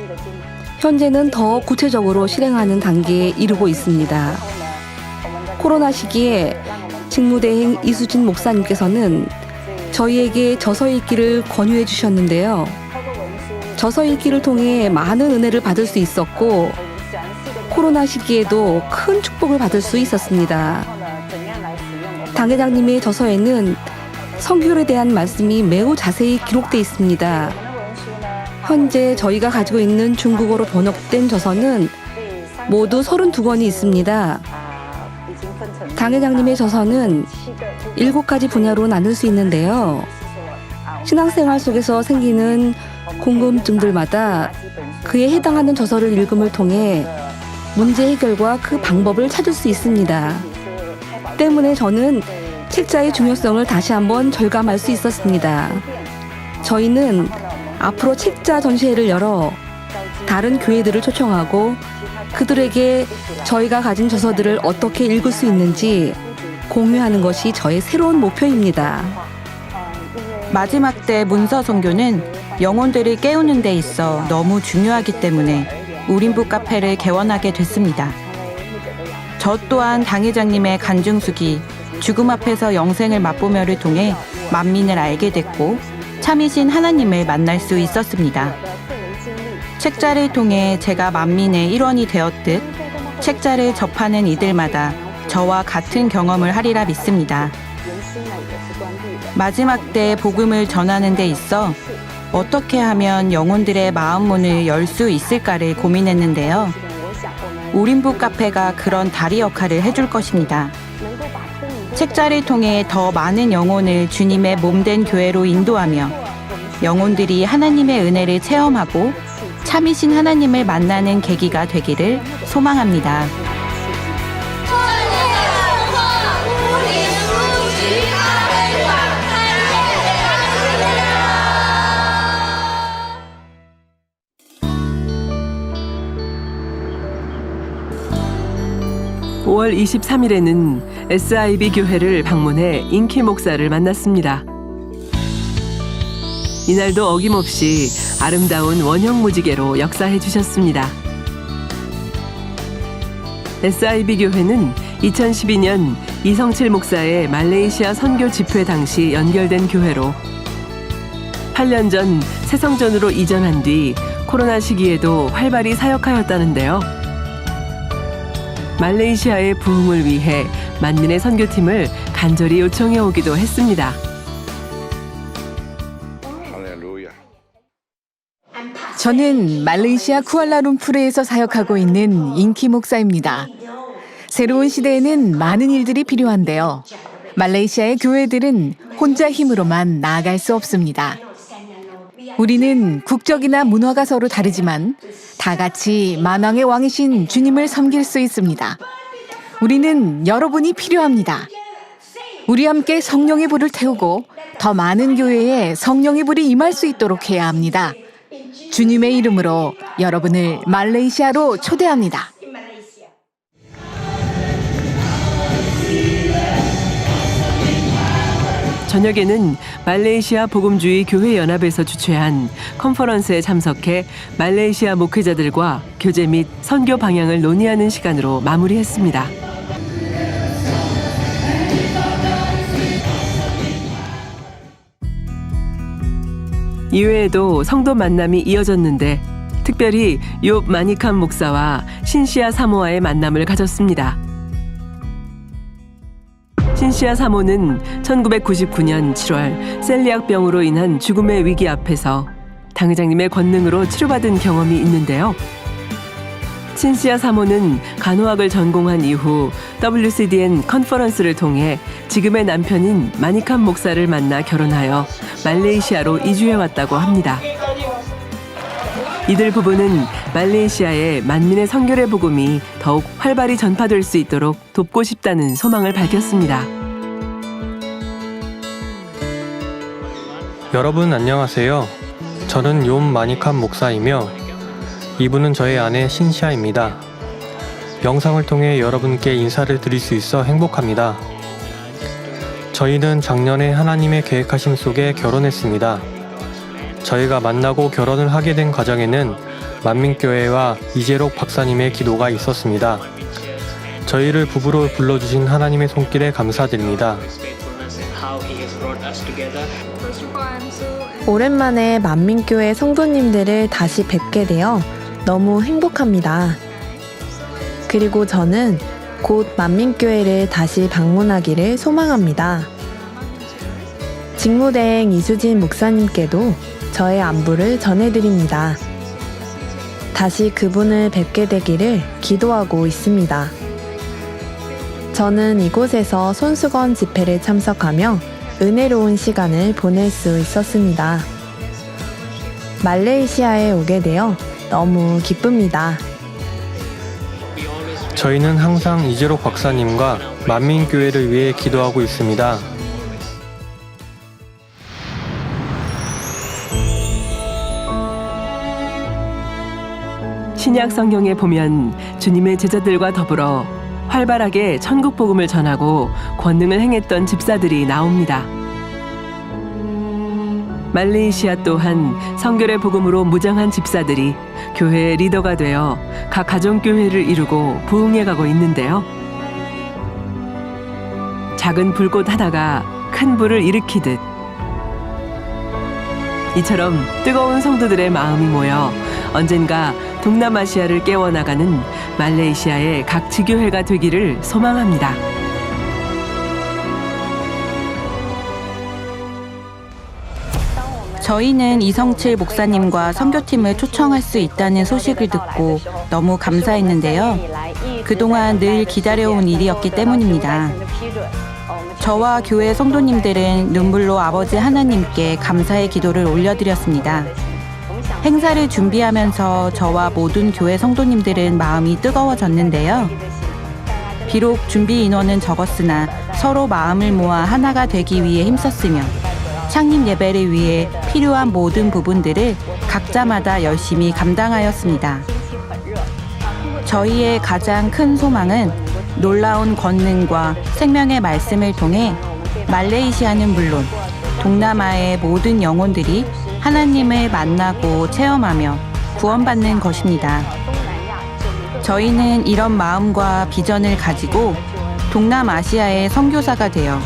S14: 현재는 더 구체적으로 실행하는 단계에 이르고 있습니다. 코로나 시기에 직무대행 이수진 목사님께서는 저희에게 저서 읽기를 권유해 주셨는데요. 저서 읽기를 통해 많은 은혜를 받을 수 있었고 코로나 시기에도 큰 축복을 받을 수 있었습니다. 당회장님의 저서에는 성결에 대한 말씀이 매우 자세히 기록되어 있습니다. 현재 저희가 가지고 있는 중국어로 번역된 저서는 모두 32권이 있습니다. 당회장님의 저서는 7가지 분야로 나눌 수 있는데요. 신앙생활 속에서 생기는 궁금증들마다 그에 해당하는 저서를 읽음을 통해 문제 해결과 그 방법을 찾을 수 있습니다. 때문에 저는 책자의 중요성을 다시 한번 절감할 수 있었습니다. 저희는 앞으로 책자 전시회를 열어 다른 교회들을 초청하고 그들에게 저희가 가진 저서들을 어떻게 읽을 수 있는지 공유하는 것이 저의 새로운 목표입니다.
S12: 마지막 때 문서 선교는 영혼들을 깨우는 데 있어 너무 중요하기 때문에 우린부 카페를 개원하게 됐습니다. 저 또한 당회장님의 간증수기 죽음 앞에서 영생을 맛보며를 통해 만민을 알게 됐고 참이신 하나님을 만날 수 있었습니다. 책자를 통해 제가 만민의 일원이 되었듯 책자를 접하는 이들마다 저와 같은 경험을 하리라 믿습니다. 마지막 때 복음을 전하는 데 있어 어떻게 하면 영혼들의 마음문을 열 수 있을까를 고민했는데요. 우린부 카페가 그런 다리 역할을 해줄 것입니다. 책자를 통해 더 많은 영혼을 주님의 몸된 교회로 인도하며 영혼들이 하나님의 은혜를 체험하고 참이신 하나님을 만나는 계기가 되기를 소망합니다.
S6: (5월 23일에는) SIB 교회를 방문해 인키 목사를 만났습니다. 이날도 어김없이 아름다운 원형 무지개로 역사해 주셨습니다. SIB 교회는 2012년 이성칠 목사의 말레이시아 선교 집회 당시 연결된 교회로 8년 전 새성전으로 이전한 뒤 코로나 시기에도 활발히 사역하였다는데요. 말레이시아의 부흥을 위해 만민의 선교팀을 간절히 요청해 오기도 했습니다.
S16: 저는 말레이시아 쿠알라룸푸르에서 사역하고 있는 인키 목사입니다. 새로운 시대에는 많은 일들이 필요한데요. 말레이시아의 교회들은 혼자 힘으로만 나아갈 수 없습니다. 우리는 국적이나 문화가 서로 다르지만 다 같이 만왕의 왕이신 주님을 섬길 수 있습니다. 우리는 여러분이 필요합니다. 우리 함께 성령의 불을 태우고 더 많은 교회에 성령의 불이 임할 수 있도록 해야 합니다. 주님의 이름으로 여러분을 말레이시아로 초대합니다.
S6: 저녁에는 말레이시아 복음주의 교회 연합에서 주최한 컨퍼런스에 참석해 말레이시아 목회자들과 교제 및 선교 방향을 논의하는 시간으로 마무리했습니다. 이외에도 성도 만남이 이어졌는데 특별히 욥 마니칸 목사와 신시아 사모와의 만남을 가졌습니다. 신시아 사모는 1999년 7월 셀리악병으로 인한 죽음의 위기 앞에서 당회장님의 권능으로 치료받은 경험이 있는데요. 신시아 사모는 간호학을 전공한 이후 WCDN 컨퍼런스를 통해 지금의 남편인 마니칸 목사를 만나 결혼하여 말레이시아로 이주해왔다고 합니다. 이들 부부는 말레이시아의 만민의 선교의 복음이 더욱 활발히 전파될 수 있도록 돕고 싶다는 소망을 밝혔습니다.
S17: 여러분 안녕하세요. 저는 욤 마니칸 목사이며 이분은 저의 아내 신시아입니다. 영상을 통해 여러분께 인사를 드릴 수 있어 행복합니다. 저희는 작년에 하나님의 계획하심 속에 결혼했습니다. 저희가 만나고 결혼을 하게 된 과정에는 만민교회와 이재록 박사님의 기도가 있었습니다. 저희를 부부로 불러주신 하나님의 손길에 감사드립니다.
S9: 오랜만에 만민교회 성도님들을 다시 뵙게 되어 너무 행복합니다. 그리고 저는 곧 만민교회를 다시 방문하기를 소망합니다. 직무대행 이수진 목사님께도 저의 안부를 전해드립니다. 다시 그분을 뵙게 되기를 기도하고 있습니다. 저는 이곳에서 손수건 집회를 참석하며 은혜로운 시간을 보낼 수 있었습니다. 말레이시아에 오게 되어 너무 기쁩니다.
S17: 저희는 항상 이재록 박사님과 만민교회를 위해 기도하고 있습니다.
S6: 신약 성경에 보면 주님의 제자들과 더불어 활발하게 천국 복음을 전하고 권능을 행했던 집사들이 나옵니다. 말레이시아 또한 성결의 복음으로 무장한 집사들이 교회의 리더가 되어 각 가정교회를 이루고 부흥해가고 있는데요. 작은 불꽃 하나가 큰 불을 일으키듯 이처럼 뜨거운 성도들의 마음이 모여 언젠가 동남아시아를 깨워나가는 말레이시아의 각 지교회가 되기를 소망합니다.
S18: 저희는 이성칠 목사님과 선교팀을 초청할 수 있다는 소식을 듣고 너무 감사했는데요. 그동안 늘 기다려온 일이었기 때문입니다. 저와 교회 성도님들은 눈물로 아버지 하나님께 감사의 기도를 올려드렸습니다. 행사를 준비하면서 저와 모든 교회 성도님들은 마음이 뜨거워졌는데요. 비록 준비 인원은 적었으나 서로 마음을 모아 하나가 되기 위해 힘썼으며 창립 예배를 위해 필요한 모든 부분들을 각자마다 열심히 감당하였습니다. 저희의 가장 큰 소망은 놀라운 권능과 생명의 말씀을 통해 말레이시아는 물론 동남아의 모든 영혼들이 하나님을 만나고 체험하며 구원받는 것입니다. 저희는 이런 마음과 비전을 가지고 동남아시아의 선교사가 되어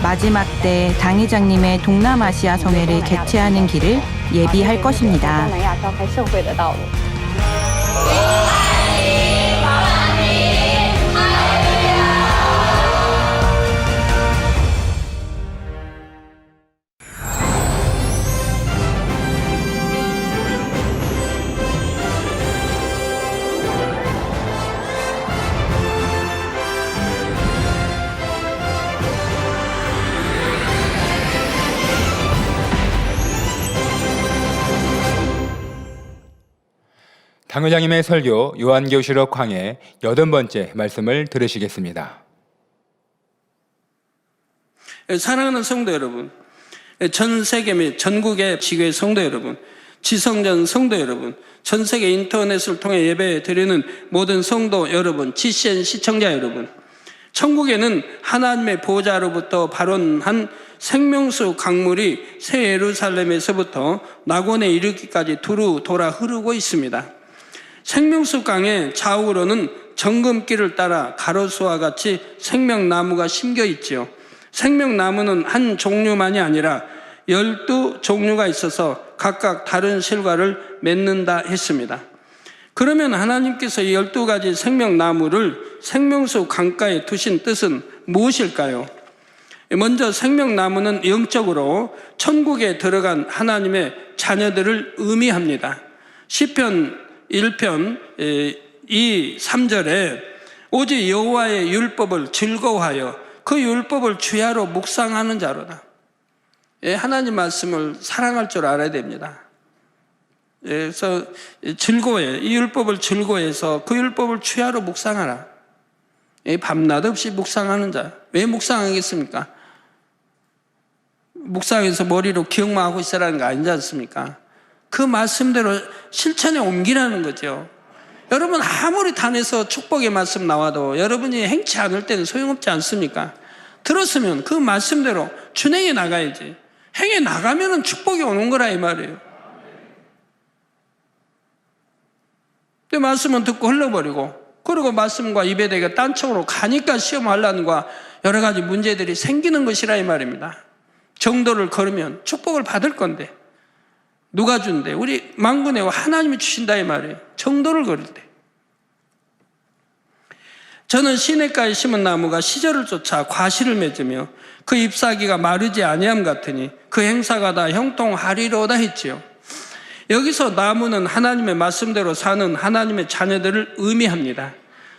S18: 마지막 때 당회장님의 동남아시아 성회를 개최하는 길을 예비할 것입니다.
S1: 당회장님의 설교 요한계시록 강해 80번째 말씀을 들으시겠습니다.
S19: 사랑하는 성도 여러분, 전 세계 및 전국의 지교회 성도 여러분, 지성전 성도 여러분, 전 세계 인터넷을 통해 예배 드리는 모든 성도 여러분, GCN 시청자 여러분, 천국에는 하나님의 보좌로부터 발원한 생명수 강물이 새 예루살렘에서부터 낙원에 이르기까지 두루 돌아 흐르고 있습니다. 생명수 강의 좌우로는 정금길을 따라 가로수와 같이 생명나무가 심겨 있지요. 생명나무는 한 종류만이 아니라 12종류가 있어서 각각 다른 실과를 맺는다 했습니다. 그러면 하나님께서 이 12가지 생명나무를 생명수 강가에 두신 뜻은 무엇일까요? 먼저 생명나무는 영적으로 천국에 들어간 하나님의 자녀들을 의미합니다. 시편 1편 2, 3절에 오직 여호와의 율법을 즐거워하여 그 율법을 주야로 묵상하는 자로다. 하나님 말씀을 사랑할 줄 알아야 됩니다. 그래서 즐거워해. 이 율법을 즐거워해서 그 율법을 주야로 묵상하라. 밤낮 없이 묵상하는 자. 왜 묵상하겠습니까? 묵상해서 머리로 기억만 하고 있으라는 거 아니지 않습니까? 그 말씀대로 실천에 옮기라는 거죠. 여러분 아무리 단에서 축복의 말씀 나와도 여러분이 행치 않을 때는 소용없지 않습니까? 들었으면 그 말씀대로 준행해 나가야지. 행해 나가면은 축복이 오는 거라 이 말이에요. 근데 말씀은 듣고 흘러버리고, 그리고 말씀과 입에 대게 딴청으로 가니까 시험하려는과 여러 가지 문제들이 생기는 것이라 이 말입니다. 정도를 걸으면 축복을 받을 건데 누가 준대? 우리 만군의 하나님이 주신다 이 말이에요. 정도를 걸을 때. 저는 시냇가에 심은 나무가 시절을 쫓아 과실을 맺으며 그 잎사귀가 마르지 아니함 같으니 그 행사가 다 형통하리로다 했지요. 여기서 나무는 하나님의 말씀대로 사는 하나님의 자녀들을 의미합니다.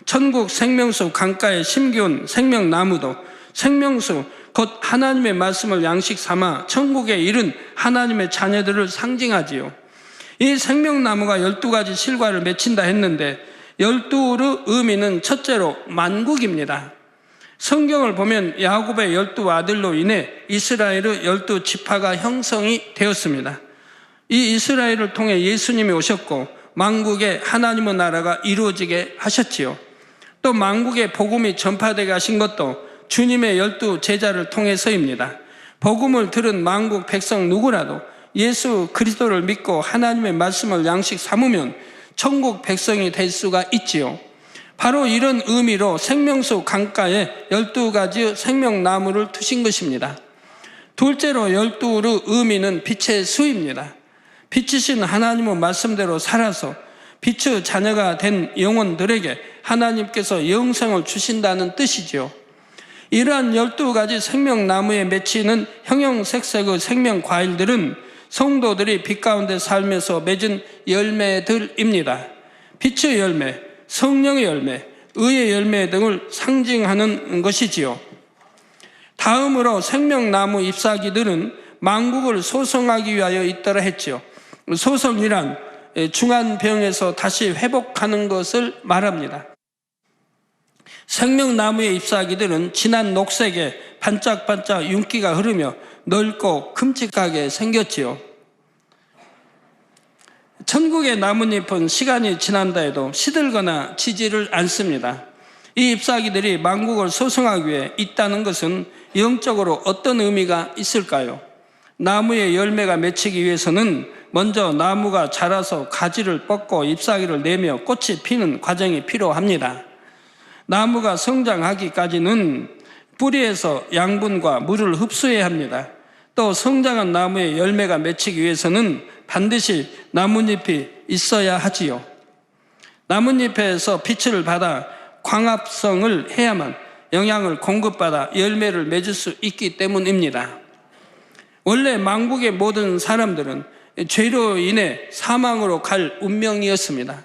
S19: 천국 생명수 강가에 심기운 생명나무도 생명수 곧 하나님의 말씀을 양식 삼아 천국에 이른 하나님의 자녀들을 상징하지요. 이 생명나무가 12가지 실과를 맺힌다 했는데 12의 의미는 첫째로 만국입니다. 성경을 보면 야곱의 12아들로 인해 이스라엘의 12지파가 형성이 되었습니다. 이 이스라엘을 통해 예수님이 오셨고 만국에 하나님의 나라가 이루어지게 하셨지요. 또 만국에 복음이 전파되게 하신 것도 주님의 12제자를 통해서입니다. 복음을 들은 만국 백성 누구라도 예수 그리스도를 믿고 하나님의 말씀을 양식 삼으면 천국 백성이 될 수가 있지요. 바로 이런 의미로 생명수 강가에 12가지 생명나무를 두신 것입니다. 둘째로 12의 의미는 빛의 수입니다. 빛이신 하나님의 말씀대로 살아서 빛의 자녀가 된 영혼들에게 하나님께서 영생을 주신다는 뜻이지요. 이러한 12가지 생명나무에 맺히는 형형색색의 생명과일들은 성도들이 빛 가운데 살면서 맺은 열매들입니다. 빛의 열매, 성령의 열매, 의의 열매 등을 상징하는 것이지요. 다음으로 생명나무 잎사귀들은 만국을 소성하기 위하여 있더라 했지요. 소성이란 중환병에서 다시 회복하는 것을 말합니다. 생명나무의 잎사귀들은 진한 녹색에 반짝반짝 윤기가 흐르며 넓고 큼직하게 생겼지요. 천국의 나뭇잎은 시간이 지난다 해도 시들거나 지지를 않습니다. 이 잎사귀들이 만국을 소성하기 위해 있다는 것은 영적으로 어떤 의미가 있을까요? 나무의 열매가 맺히기 위해서는 먼저 나무가 자라서 가지를 뻗고 잎사귀를 내며 꽃이 피는 과정이 필요합니다. 나무가 성장하기까지는 뿌리에서 양분과 물을 흡수해야 합니다. 또 성장한 나무의 열매가 맺히기 위해서는 반드시 나뭇잎이 있어야 하지요. 나뭇잎에서 빛을 받아 광합성을 해야만 영양을 공급받아 열매를 맺을 수 있기 때문입니다. 원래 만국의 모든 사람들은 죄로 인해 사망으로 갈 운명이었습니다.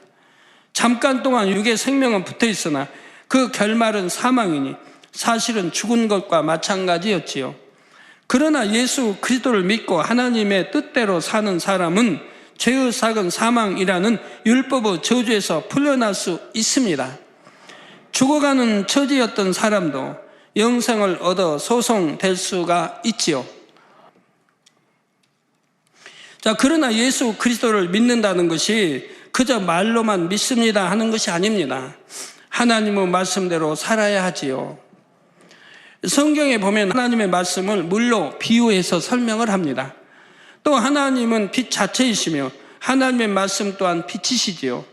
S19: 잠깐 동안 육의 생명은 붙어 있으나 그 결말은 사망이니 사실은 죽은 것과 마찬가지였지요. 그러나 예수 그리스도를 믿고 하나님의 뜻대로 사는 사람은 죄의 삭은 사망이라는 율법의 저주에서 풀려날 수 있습니다. 죽어가는 처지였던 사람도 영생을 얻어 소송될 수가 있지요. 자, 그러나 예수 그리스도를 믿는다는 것이 그저 말로만 믿습니다 하는 것이 아닙니다. 하나님의 말씀대로 살아야 하지요. 성경에 보면 하나님의 말씀을 물로 비유해서 설명을 합니다. 또 하나님은 빛 자체이시며 하나님의 말씀 또한 빛이시지요.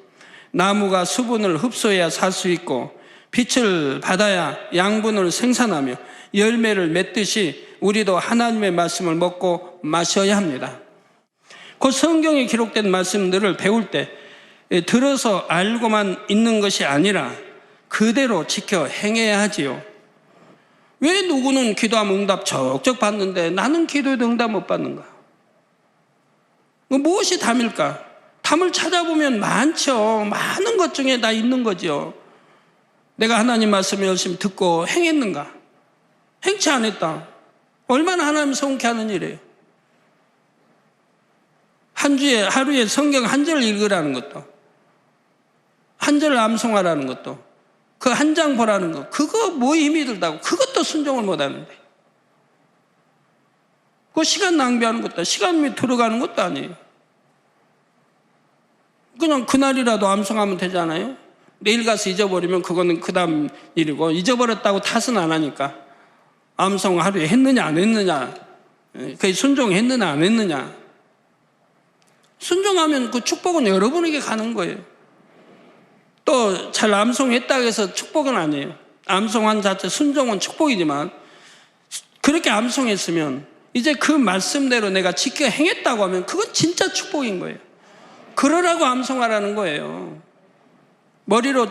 S19: 나무가 수분을 흡수해야 살 수 있고 빛을 받아야 양분을 생산하며 열매를 맺듯이 우리도 하나님의 말씀을 먹고 마셔야 합니다. 그 성경에 기록된 말씀들을 배울 때 들어서 알고만 있는 것이 아니라 그대로 지켜 행해야 하지요. 왜 누구는 기도하면 응답 적적 받는데 나는 기도에도 응답 못 받는가? 무엇이 답일까? 답을 찾아보면 많죠. 많은 것 중에 다 있는 거죠. 내가 하나님 말씀을 열심히 듣고 행했는가? 행치 안 했다. 얼마나 하나님 성쾌 하는 일이에요. 하루에 성경 한 절을 읽으라는 것도, 한 절을 암송하라는 것도, 그 한 장 보라는 거, 그거 뭐 힘이 들다고 그것도 순종을 못 하는데, 그 시간 낭비하는 것도, 시간이 들어가는 것도 아니에요. 그냥 그날이라도 암송하면 되잖아요. 내일 가서 잊어버리면 그거는 그 다음 일이고, 잊어버렸다고 탓은 안 하니까 암송 하루에 했느냐 안 했느냐, 그게 순종했느냐 안 했느냐. 순종하면 그 축복은 여러분에게 가는 거예요. 또 잘 암송했다고 해서 축복은 아니에요. 암송한 자체 순종은 축복이지만 그렇게 암송했으면 이제 그 말씀대로 내가 지켜 행했다고 하면 그건 진짜 축복인 거예요. 그러라고 암송하라는 거예요. 머리로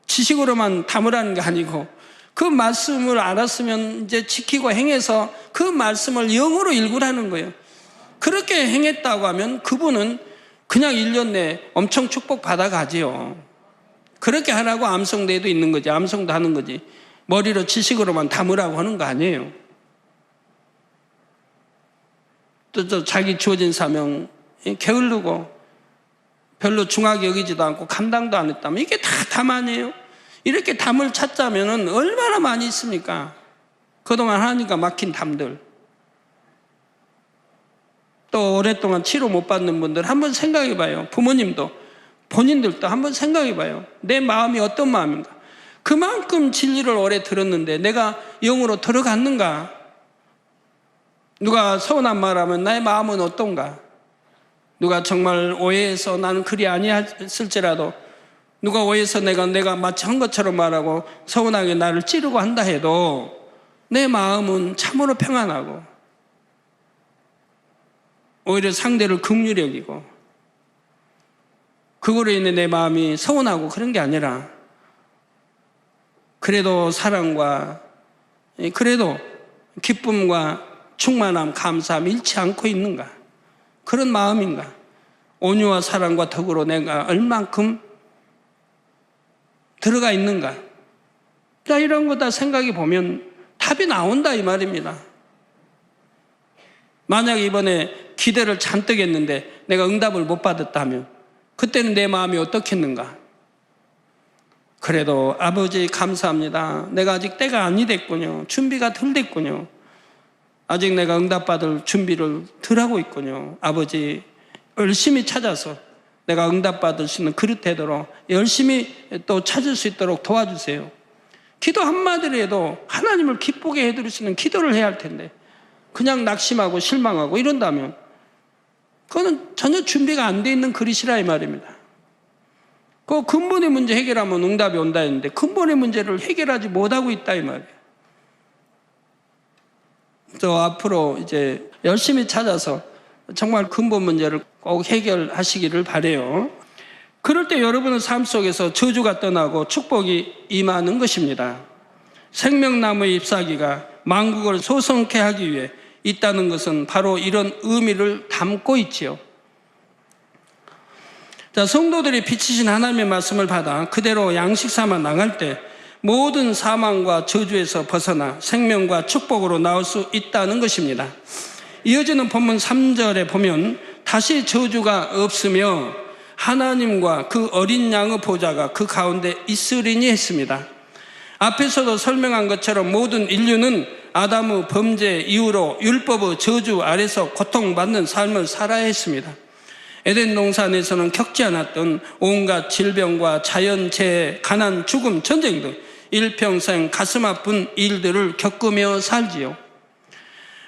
S19: 지식으로만 담으라는 게 아니고 그 말씀을 알았으면 이제 지키고 행해서 그 말씀을 영으로 읽으라는 거예요. 그렇게 행했다고 하면 그분은 그냥 1년 내에 엄청 축복 받아가지요. 그렇게 하라고 암송대도 있는 거지. 암송도 하는 거지. 머리로 지식으로만 담으라고 하는 거 아니에요. 또 자기 주어진 사명 게으르고 별로 중하게 여기지도 않고 감당도 안 했다면 이게 다 담 아니에요? 이렇게 담을 찾자면 얼마나 많이 있습니까? 그동안 하니까 막힌 담들. 또 오랫동안 치료 못 받는 분들 한번 생각해 봐요. 부모님도 본인들도 한번 생각해 봐요. 내 마음이 어떤 마음인가? 그만큼 진리를 오래 들었는데 내가 영으로 들어갔는가? 누가 서운한 말하면 나의 마음은 어떤가? 누가 정말 오해해서 나는 그리 아니했을지라도 누가 오해해서 내가 마치 한 것처럼 말하고 서운하게 나를 찌르고 한다 해도 내 마음은 참으로 평안하고 오히려 상대를 긍휼히 여기고 그거로 인해 내 마음이 서운하고 그런 게 아니라 그래도 사랑과 그래도 기쁨과 충만함, 감사함 잃지 않고 있는가? 그런 마음인가? 온유와 사랑과 덕으로 내가 얼만큼 들어가 있는가? 자, 이런 거 다 생각해 보면 답이 나온다 이 말입니다. 만약에 이번에 기대를 잔뜩 했는데 내가 응답을 못 받았다면 그때는 내 마음이 어떻겠는가? 그래도 아버지 감사합니다. 내가 아직 때가 아니 됐군요. 준비가 덜 됐군요. 아직 내가 응답받을 준비를 덜 하고 있군요. 아버지 열심히 찾아서 내가 응답받을 수 있는 그릇 되도록 열심히 또 찾을 수 있도록 도와주세요. 기도 한마디로 해도 하나님을 기쁘게 해드릴 수 있는 기도를 해야 할 텐데 그냥 낙심하고 실망하고 이런다면 그거는 전혀 준비가 안 돼 있는 그릇이라 이 말입니다. 그 근본의 문제 해결하면 응답이 온다 했는데 근본의 문제를 해결하지 못하고 있다 이 말이에요. 저 앞으로 이제 열심히 찾아서 정말 근본 문제를 꼭 해결하시기를 바라요. 그럴 때 여러분의 삶 속에서 저주가 떠나고 축복이 임하는 것입니다. 생명나무의 잎사귀가 만국을 소성케 하기 위해 있다는 것은 바로 이런 의미를 담고 있지요. 자, 성도들이 비치신 하나님의 말씀을 받아 그대로 양식 삼아 나갈 때 모든 사망과 저주에서 벗어나 생명과 축복으로 나올 수 있다는 것입니다. 이어지는 본문 3절에 보면 다시 저주가 없으며 하나님과 그 어린 양의 보좌가 그 가운데 있으리니 했습니다. 앞에서도 설명한 것처럼 모든 인류는 아담의 범죄 이후로 율법의 저주 아래서 고통받는 삶을 살아야 했습니다. 에덴 동산에서는 겪지 않았던 온갖 질병과 자연재해, 가난, 죽음, 전쟁 등 일평생 가슴 아픈 일들을 겪으며 살지요.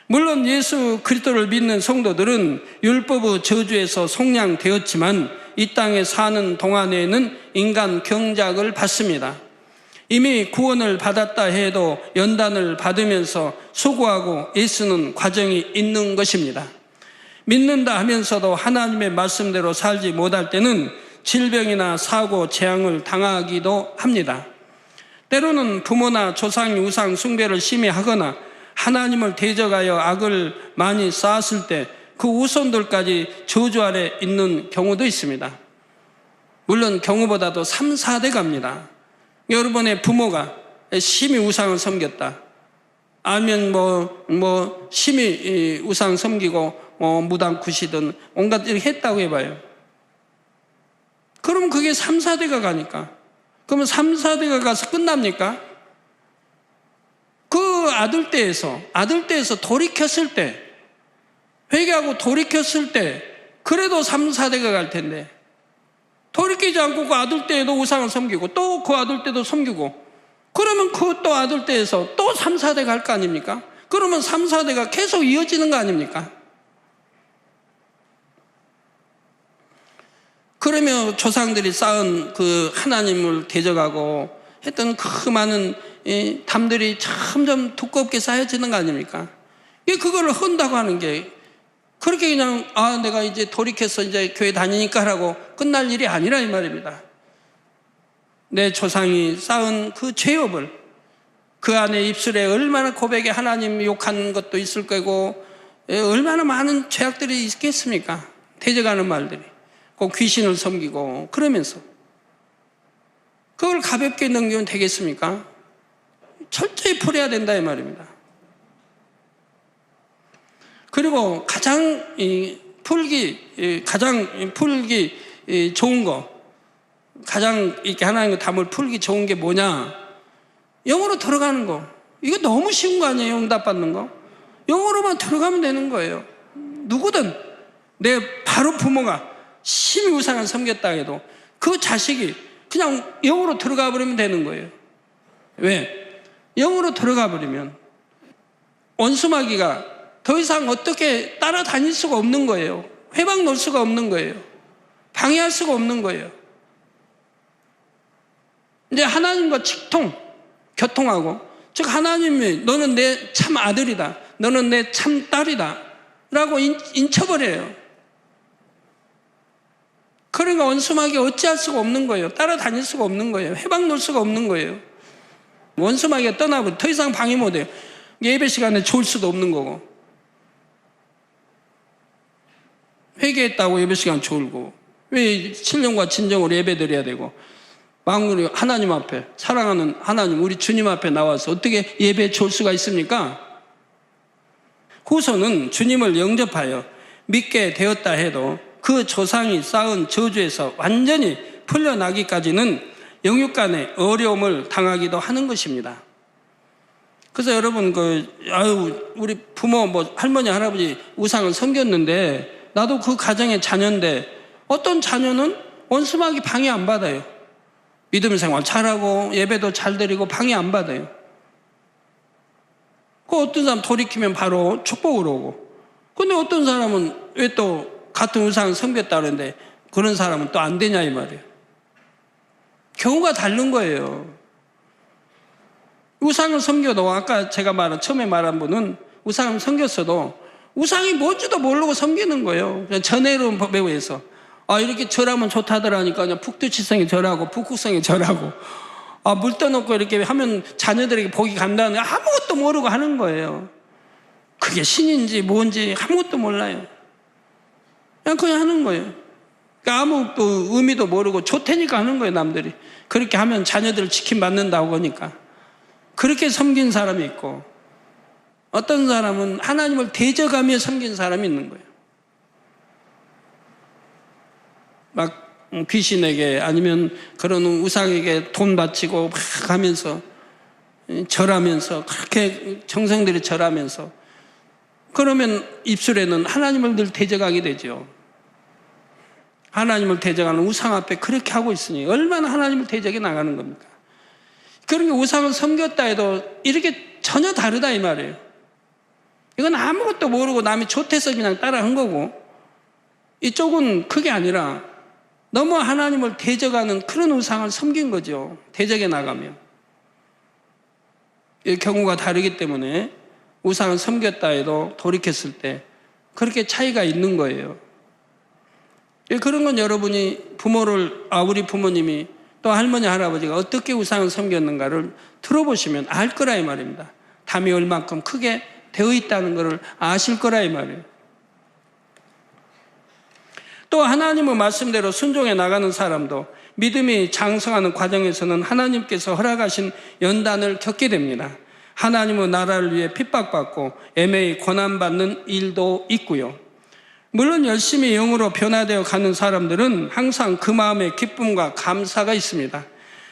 S19: 물론 예수 그리스도를 믿는 성도들은 율법의 저주에서 속량되었지만 이 땅에 사는 동안에는 인간 경작을 받습니다. 이미 구원을 받았다 해도 연단을 받으면서 수고하고 애쓰는 과정이 있는 것입니다. 믿는다 하면서도 하나님의 말씀대로 살지 못할 때는 질병이나 사고, 재앙을 당하기도 합니다. 때로는 부모나 조상이 우상 숭배를 심히 하거나 하나님을 대적하여 악을 많이 쌓았을 때 그 후손들까지 저주 아래 있는 경우도 있습니다. 물론 경우보다도 3, 4대 갑니다. 여러분의 부모가 심히 우상을 섬겼다. 아니면 심히 우상 섬기고 무당굿이든 온갖 이렇게 했다고 해봐요. 그럼 그게 3, 4대가 가니까. 그러면 3, 4대가 가서 끝납니까? 그 아들 때에서 돌이켰을 때, 회개하고 돌이켰을 때, 그래도 3, 4대가 갈 텐데, 돌이키지 않고 그 아들 때에도 우상을 섬기고, 또 그 아들 때도 섬기고, 그러면 그 또 아들 때에서 또 3, 4대 갈 거 아닙니까? 그러면 3, 4대가 계속 이어지는 거 아닙니까? 그러면 조상들이 쌓은 그 하나님을 대적하고 했던 그 많은 담들이 점점 두껍게 쌓여지는 거 아닙니까? 그거를 헌다고 하는 게 그렇게 그냥 내가 이제 돌이켜서 이제 교회 다니니까 라고 끝날 일이 아니라 이 말입니다. 내 조상이 쌓은 그 죄업을 그 안에 입술에 얼마나 고백에 하나님 욕한 것도 있을 거고 얼마나 많은 죄악들이 있겠습니까? 대적하는 말들이. 꼭 귀신을 섬기고 그러면서 그걸 가볍게 넘기면 되겠습니까? 철저히 풀어야 된다 이 말입니다. 그리고 가장 풀기 좋은 거, 가장 이렇게 하나님의 담을 풀기 좋은 게 뭐냐? 영어로 들어가는 거. 이거 너무 쉬운 거 아니에요? 응답받는 거. 영어로만 들어가면 되는 거예요. 누구든 내 바로 부모가 심히 우상을 섬겼다 해도 그 자식이 그냥 영으로 들어가 버리면 되는 거예요. 왜? 영으로 들어가 버리면 원수마귀가 더 이상 어떻게 따라다닐 수가 없는 거예요. 회방 놓을 수가 없는 거예요. 방해할 수가 없는 거예요. 이제 하나님과 교통하고, 즉 하나님이 너는 내 참 아들이다, 너는 내 참 딸이다 라고 인쳐버려요. 그러니까 원수마귀 어찌할 수가 없는 거예요. 따라다닐 수가 없는 거예요. 회방 놓을 수가 없는 거예요. 원수마귀가 떠나버려 더 이상 방해 못해요. 예배 시간에 좋을 수도 없는 거고, 회개했다고 예배 시간 졸고, 왜 신령과 진정으로 예배 드려야 되고, 만군이 하나님 앞에, 사랑하는 하나님 우리 주님 앞에 나와서 어떻게 예배에 졸 수가 있습니까? 후손은 주님을 영접하여 믿게 되었다 해도 그 조상이 쌓은 저주에서 완전히 풀려나기까지는 영육간의 어려움을 당하기도 하는 것입니다. 그래서 여러분 우리 부모 할머니 할아버지 우상을 섬겼는데 나도 그 가정의 자녀인데 어떤 자녀는 원수마귀 방해 안 받아요. 믿음 생활 잘하고 예배도 잘 드리고 방해 안 받아요. 그 어떤 사람 돌이키면 바로 축복으로 오고, 근데 어떤 사람은 왜 또 같은 우상을 섬겼다 그러는데 그런 사람은 또 안 되냐 이 말이에요. 경우가 다른 거예요. 우상을 섬겨도 아까 제가 처음에 말한 분은 우상을 섬겼어도 우상이 뭔지도 모르고 섬기는 거예요. 그냥 전해로운 법에 의해서 이렇게 절하면 좋다더라니까 그냥 북두치성에 절하고 북극성에 절하고 물 떠놓고 이렇게 하면 자녀들에게 복이 간다는 아무것도 모르고 하는 거예요. 그게 신인지 뭔지 아무것도 몰라요. 그냥 하는 거예요. 그러니까 아무 또 의미도 모르고 좋다니까 하는 거예요. 남들이 그렇게 하면 자녀들을 지킴받는다고 하니까 그렇게 섬긴 사람이 있고, 어떤 사람은 하나님을 대적하며 섬긴 사람이 있는 거예요. 막 귀신에게 아니면 그런 우상에게 돈 바치고 막 하면서 절하면서 그렇게 정성들이 절하면서 그러면 입술에는 하나님을 늘 대적하게 되죠. 하나님을 대적하는 우상 앞에 그렇게 하고 있으니 얼마나 하나님을 대적해 나가는 겁니까? 그러니까 우상을 섬겼다 해도 이렇게 전혀 다르다 이 말이에요. 이건 아무것도 모르고 남이 좋대서 그냥 따라한 거고, 이쪽은 그게 아니라 너무 하나님을 대적하는 그런 우상을 섬긴 거죠. 대적해 나가면. 이 경우가 다르기 때문에 우상을 섬겼다 해도 돌이켰을 때 그렇게 차이가 있는 거예요. 그런 건 여러분이 우리 부모님이 또 할머니, 할아버지가 어떻게 우상을 섬겼는가를 들어보시면 알 거라 이 말입니다. 담이 얼만큼 크게 되어 있다는 것을 아실 거라 이 말이에요. 또 하나님의 말씀대로 순종해 나가는 사람도 믿음이 장성하는 과정에서는 하나님께서 허락하신 연단을 겪게 됩니다. 하나님의 나라를 위해 핍박받고 애매히 고난받는 일도 있고요. 물론 열심히 영으로 변화되어 가는 사람들은 항상 그 마음에 기쁨과 감사가 있습니다.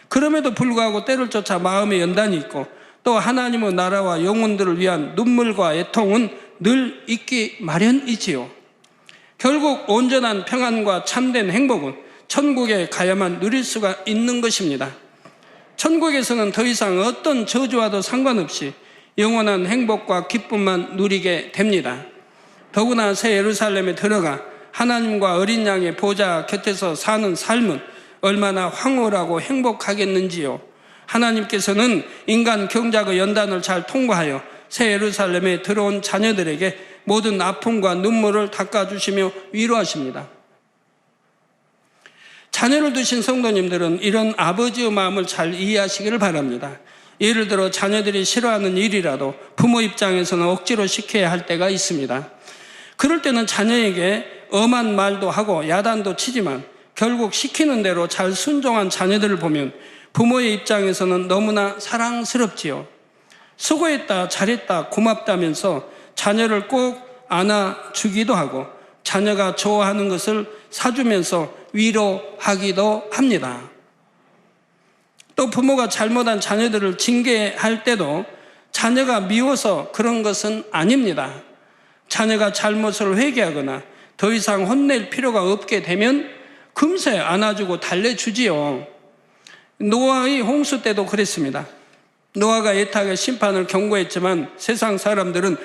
S19: 그럼에도 불구하고 때를 쫓아 마음의 연단이 있고 또 하나님의 나라와 영혼들을 위한 눈물과 애통은 늘 있기 마련이지요. 결국 온전한 평안과 참된 행복은 천국에 가야만 누릴 수가 있는 것입니다. 천국에서는 더 이상 어떤 저주와도 상관없이 영원한 행복과 기쁨만 누리게 됩니다. 더구나 새 예루살렘에 들어가 하나님과 어린 양의 보좌 곁에서 사는 삶은 얼마나 황홀하고 행복하겠는지요. 하나님께서는 인간 경작의 연단을 잘 통과하여 새 예루살렘에 들어온 자녀들에게 모든 아픔과 눈물을 닦아주시며 위로하십니다. 자녀를 두신 성도님들은 이런 아버지의 마음을 잘 이해하시기를 바랍니다. 예를 들어 자녀들이 싫어하는 일이라도 부모 입장에서는 억지로 시켜야 할 때가 있습니다. 그럴 때는 자녀에게 엄한 말도 하고 야단도 치지만 결국 시키는 대로 잘 순종한 자녀들을 보면 부모의 입장에서는 너무나 사랑스럽지요. 수고했다, 잘했다, 고맙다면서 자녀를 꼭 안아주기도 하고 자녀가 좋아하는 것을 사주면서 위로하기도 합니다. 또 부모가 잘못한 자녀들을 징계할 때도 자녀가 미워서 그런 것은 아닙니다. 자녀가 잘못을 회개하거나 더 이상 혼낼 필요가 없게 되면 금세 안아주고 달래주지요. 노아의 홍수 때도 그랬습니다. 노아가 애타게 심판을 경고했지만 세상 사람들은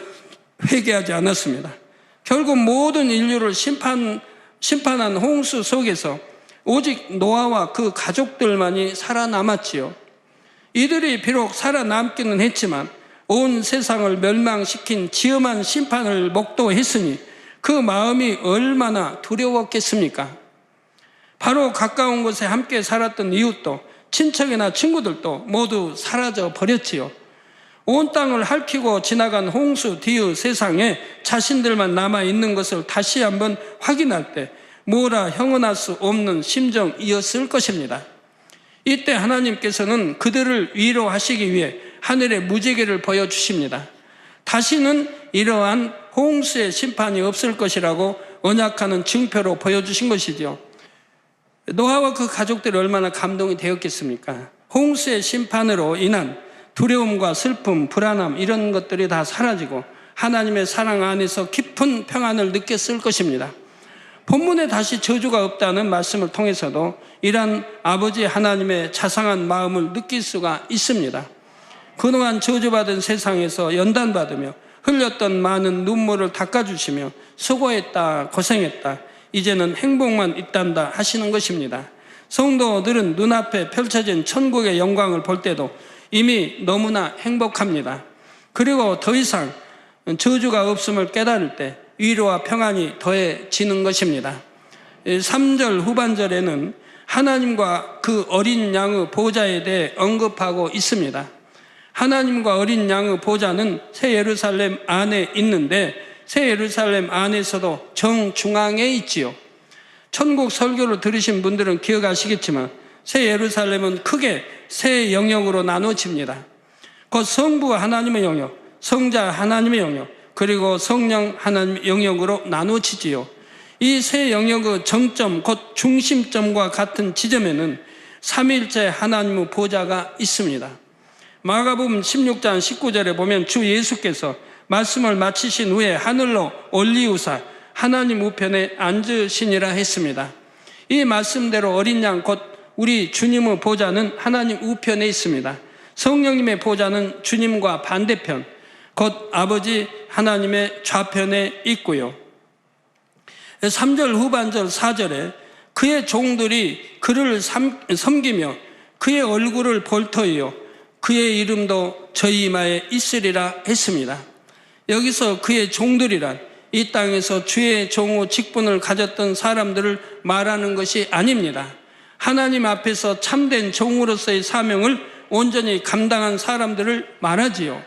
S19: 회개하지 않았습니다. 결국 모든 인류를 심판한 홍수 속에서 오직 노아와 그 가족들만이 살아남았지요. 이들이 비록 살아남기는 했지만 온 세상을 멸망시킨 지엄한 심판을 목도했으니 그 마음이 얼마나 두려웠겠습니까? 바로 가까운 곳에 함께 살았던 이웃도 친척이나 친구들도 모두 사라져 버렸지요. 온 땅을 핥히고 지나간 홍수 뒤의 세상에 자신들만 남아있는 것을 다시 한번 확인할 때 뭐라 형언할 수 없는 심정이었을 것입니다. 이때 하나님께서는 그들을 위로하시기 위해 하늘의 무지개를 보여주십니다. 다시는 이러한 홍수의 심판이 없을 것이라고 언약하는 증표로 보여주신 것이죠. 노아와 그 가족들이 얼마나 감동이 되었겠습니까? 홍수의 심판으로 인한 두려움과 슬픔, 불안함 이런 것들이 다 사라지고 하나님의 사랑 안에서 깊은 평안을 느꼈을 것입니다. 본문에 다시 저주가 없다는 말씀을 통해서도 이러한 아버지 하나님의 자상한 마음을 느낄 수가 있습니다. 그동안 저주받은 세상에서 연단받으며 흘렸던 많은 눈물을 닦아주시며 수고했다, 고생했다, 이제는 행복만 있단다 하시는 것입니다. 성도들은 눈앞에 펼쳐진 천국의 영광을 볼 때도 이미 너무나 행복합니다. 그리고 더 이상 저주가 없음을 깨달을 때 위로와 평안이 더해지는 것입니다. 3절 후반절에는 하나님과 그 어린 양의 보좌에 대해 언급하고 있습니다. 하나님과 어린 양의 보좌는 새 예루살렘 안에 있는데 새 예루살렘 안에서도 정중앙에 있지요. 천국 설교를 들으신 분들은 기억하시겠지만 새 예루살렘은 크게 세 영역으로 나눠집니다. 곧 성부 하나님의 영역, 성자 하나님의 영역, 그리고 성령 하나님의 영역으로 나눠지지요. 이 세 영역의 정점, 곧 중심점과 같은 지점에는 삼위일체 하나님의 보좌가 있습니다. 마가복음 16장 19절에 보면 주 예수께서 말씀을 마치신 후에 하늘로 올리우사 하나님 우편에 앉으시니라 했습니다. 이 말씀대로 어린 양 곧 우리 주님의 보좌는 하나님 우편에 있습니다. 성령님의 보좌는 주님과 반대편, 곧 아버지 하나님의 좌편에 있고요. 3절 후반절 4절에 그의 종들이 그를 섬기며 그의 얼굴을 볼 터이요 그의 이름도 저희 이마에 있으리라 했습니다. 여기서 그의 종들이란 이 땅에서 주의 종의 직분을 가졌던 사람들을 말하는 것이 아닙니다. 하나님 앞에서 참된 종으로서의 사명을 온전히 감당한 사람들을 말하지요.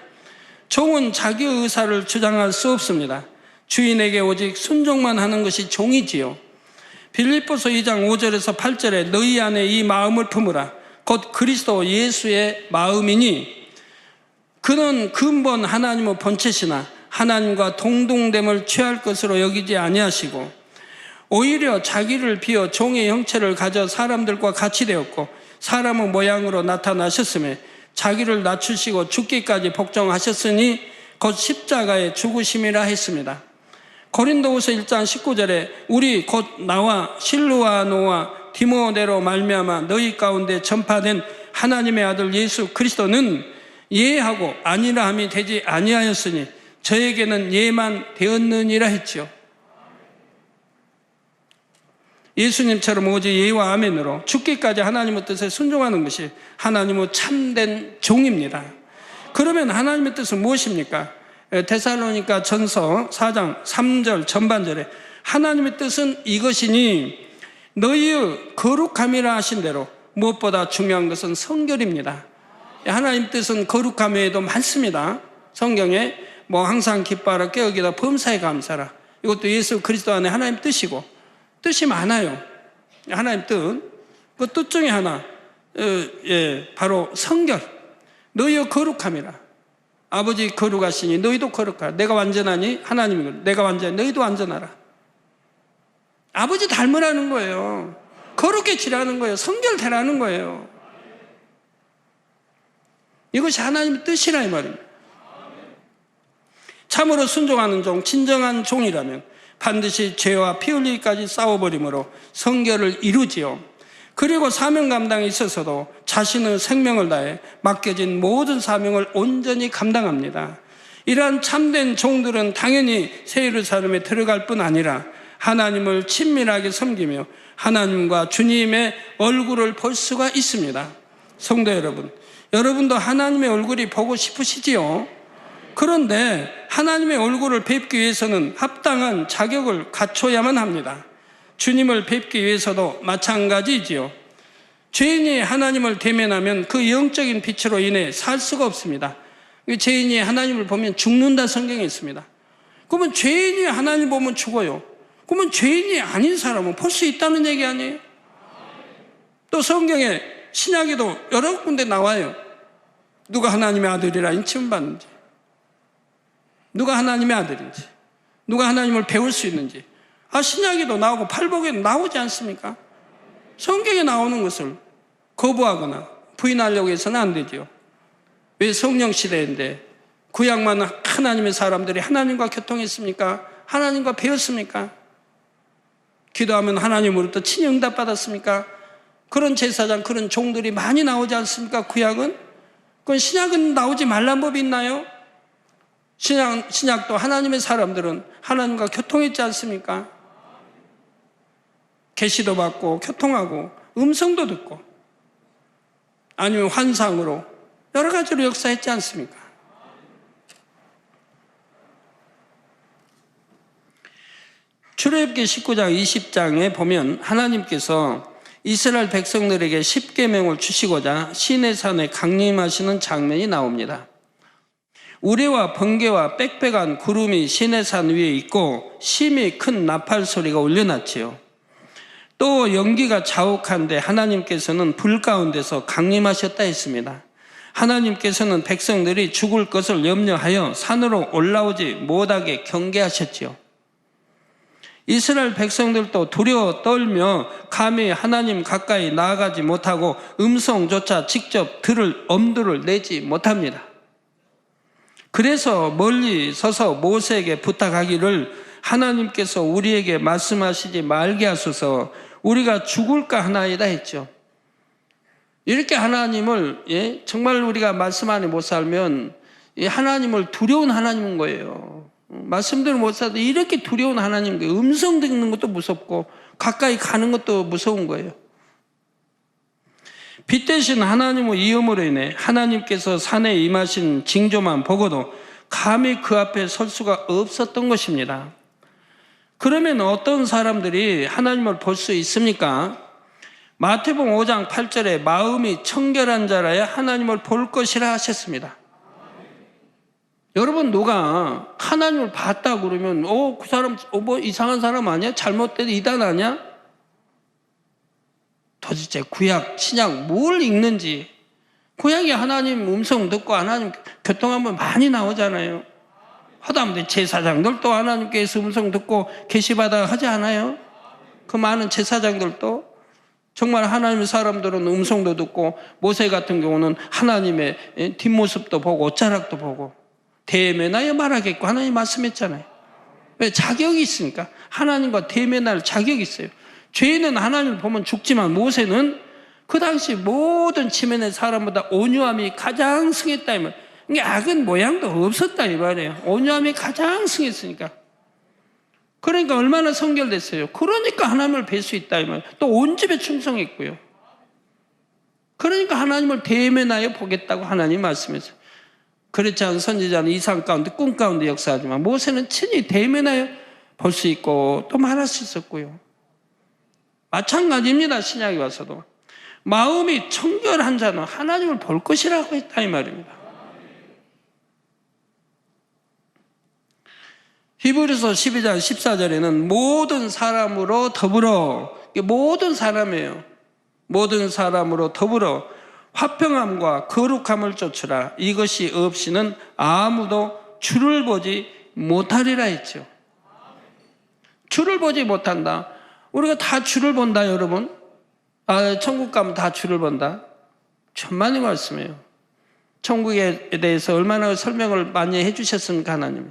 S19: 종은 자기 의사를 주장할 수 없습니다. 주인에게 오직 순종만 하는 것이 종이지요. 빌립보서 2장 5절에서 8절에 너희 안에 이 마음을 품으라. 곧 그리스도 예수의 마음이니 그는 근본 하나님의 본체시나 하나님과 동등됨을 취할 것으로 여기지 아니하시고 오히려 자기를 비워 종의 형체를 가져 사람들과 같이 되었고 사람의 모양으로 나타나셨으며 자기를 낮추시고 죽기까지 복종하셨으니 곧 십자가에 죽으심이라 했습니다. 고린도후서 1장 19절에 우리 곧 나와 실루아노와 디모데로 말미암아 너희 가운데 전파된 하나님의 아들 예수 그리스도는 예하고 아니라 함이 되지 아니하였으니 저에게는 예만 되었느니라 했지요. 예수님처럼 오직 예와 아멘으로 죽기까지 하나님의 뜻에 순종하는 것이 하나님의 참된 종입니다. 그러면 하나님의 뜻은 무엇입니까? 데살로니가 전서 4장 3절 전반절에 하나님의 뜻은 이것이니 너희의 거룩함이라 하신 대로 무엇보다 중요한 것은 성결입니다. 하나님 뜻은 거룩함 외에도 많습니다. 성경에 뭐 항상 기뻐하라 깨어기다 범사에 감사라 이것도 예수 그리스도 안에 하나님 뜻이고 뜻이 많아요. 하나님 뜻, 그 뜻 중에 하나 바로 성결. 너희의 거룩함이라. 아버지 거룩하시니 너희도 거룩하라. 내가 완전하니 하나님이 내가 완전하니 너희도 완전하라. 아버지 닮으라는 거예요. 거룩해지라는 거예요. 성결되라는 거예요. 이것이 하나님의 뜻이라 이 말입니다. 참으로 순종하는 종, 진정한 종이라면 반드시 죄와 피 흘리기까지 싸워버림으로 성결을 이루지요. 그리고 사명 감당에 있어서도 자신의 생명을 다해 맡겨진 모든 사명을 온전히 감당합니다. 이러한 참된 종들은 당연히 새 예루살렘에 들어갈 뿐 아니라 하나님을 친밀하게 섬기며 하나님과 주님의 얼굴을 볼 수가 있습니다. 성도 여러분, 여러분도 하나님의 얼굴이 보고 싶으시지요? 그런데 하나님의 얼굴을 뵙기 위해서는 합당한 자격을 갖춰야만 합니다. 주님을 뵙기 위해서도 마찬가지지요. 죄인이 하나님을 대면하면 그 영적인 빛으로 인해 살 수가 없습니다. 죄인이 하나님을 보면 죽는다 성경에 있습니다. 그러면 죄인이 하나님 보면 죽어요. 그러면 죄인이 아닌 사람은 볼 수 있다는 얘기 아니에요? 또 성경에 신약에도 여러 군데 나와요. 누가 하나님의 아들이라 인칭 받는지, 누가 하나님의 아들인지, 누가 하나님을 배울 수 있는지. 신약에도 나오고 팔복에도 나오지 않습니까? 성경에 나오는 것을 거부하거나 부인하려고 해서는 안 되죠. 왜 성령 시대인데 구약만 하나님의 사람들이 하나님과 교통했습니까? 하나님과 배웠습니까? 기도하면 하나님으로부터 친히 응답받았습니까? 그런 제사장, 그런 종들이 많이 나오지 않습니까? 구약은? 그건 신약은 나오지 말란 법이 있나요? 신약도 하나님의 사람들은 하나님과 교통했지 않습니까? 계시도 받고 교통하고 음성도 듣고 아니면 환상으로 여러 가지로 역사했지 않습니까? 출애굽기 19장 20장에 보면 하나님께서 이스라엘 백성들에게 십계명을 주시고자 시내산에 강림하시는 장면이 나옵니다. 우레와 번개와 빽빽한 구름이 시내산 위에 있고 심히 큰 나팔 소리가 울려났지요. 또 연기가 자욱한데 하나님께서는 불 가운데서 강림하셨다 했습니다. 하나님께서는 백성들이 죽을 것을 염려하여 산으로 올라오지 못하게 경계하셨지요. 이스라엘 백성들도 두려워 떨며 감히 하나님 가까이 나아가지 못하고 음성조차 직접 들을 엄두를 내지 못합니다. 그래서 멀리 서서 모세에게 부탁하기를 하나님께서 우리에게 말씀하시지 말게 하소서, 우리가 죽을까 하나이다 했죠. 이렇게 하나님을 정말 우리가 말씀 안에 못 살면 하나님을 두려운 하나님인 거예요. 말씀대로 못 살도 이렇게 두려운 하나님인 거예요. 음성 듣는 것도 무섭고 가까이 가는 것도 무서운 거예요. 빛 대신 하나님의 위엄으로 인해 하나님께서 산에 임하신 징조만 보고도 감히 그 앞에 설 수가 없었던 것입니다. 그러면 어떤 사람들이 하나님을 볼 수 있습니까? 마태복음 5장 8절에 마음이 청결한 자라야 하나님을 볼 것이라 하셨습니다. 여러분, 누가 하나님을 봤다 그러면 그 사람 뭐 이상한 사람 아니야? 잘못된 이단 아니야? 도대체 구약, 신약 뭘 읽는지. 구약에 하나님 음성 듣고 하나님 교통하면 많이 나오잖아요. 하다못해 제사장들도 하나님께서 음성 듣고 계시받아 하지 않아요? 그 많은 제사장들도 정말 하나님의 사람들은 음성도 듣고 모세 같은 경우는 하나님의 뒷모습도 보고 옷자락도 보고 대면하여 말하겠고 하나님 말씀했잖아요. 왜? 자격이 있으니까. 하나님과 대면할 자격이 있어요. 죄인은 하나님을 보면 죽지만 모세는 그 당시 모든 지면의 사람보다 온유함이 가장 승했다 이 말. 그러니까 악은 모양도 없었다 이 말이에요. 온유함이 가장 승했으니까. 그러니까 얼마나 성결됐어요. 그러니까 하나님을 뵐 수 있다 이 말이에요. 또 온 집에 충성했고요. 그러니까 하나님을 대면하여 보겠다고 하나님 말씀했어요. 그렇지 않은 선지자는 이상 가운데 꿈 가운데 역사하지만 모세는 친히 대면하여 볼 수 있고 또 말할 수 있었고요. 마찬가지입니다. 신약에 와서도 마음이 청결한 자는 하나님을 볼 것이라고 했다 이 말입니다. 히브리서 12장 14절에는 모든 사람으로 더불어, 모든 사람이에요. 모든 사람으로 더불어 화평함과 거룩함을 쫓으라. 이것이 없이는 아무도 주를 보지 못하리라 했죠. 주를 보지 못한다. 우리가 다 주를 본다, 여러분. 천국 가면 다 주를 본다. 천만의 말씀이에요. 천국에 대해서 얼마나 설명을 많이 해주셨습니까, 하나님이.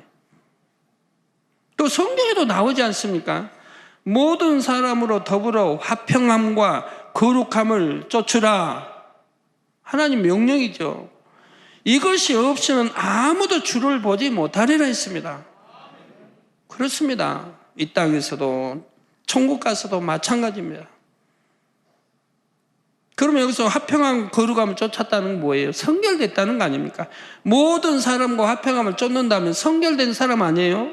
S19: 또 성경에도 나오지 않습니까? 모든 사람으로 더불어 화평함과 거룩함을 쫓으라. 하나님 명령이죠. 이것이 없이는 아무도 주를 보지 못하리라 했습니다. 그렇습니다. 이 땅에서도 천국 가서도 마찬가지입니다. 그러면 여기서 화평함, 거룩함을 쫓았다는 건 뭐예요? 성결됐다는 거 아닙니까? 모든 사람과 화평함을 쫓는다면 성결된 사람 아니에요?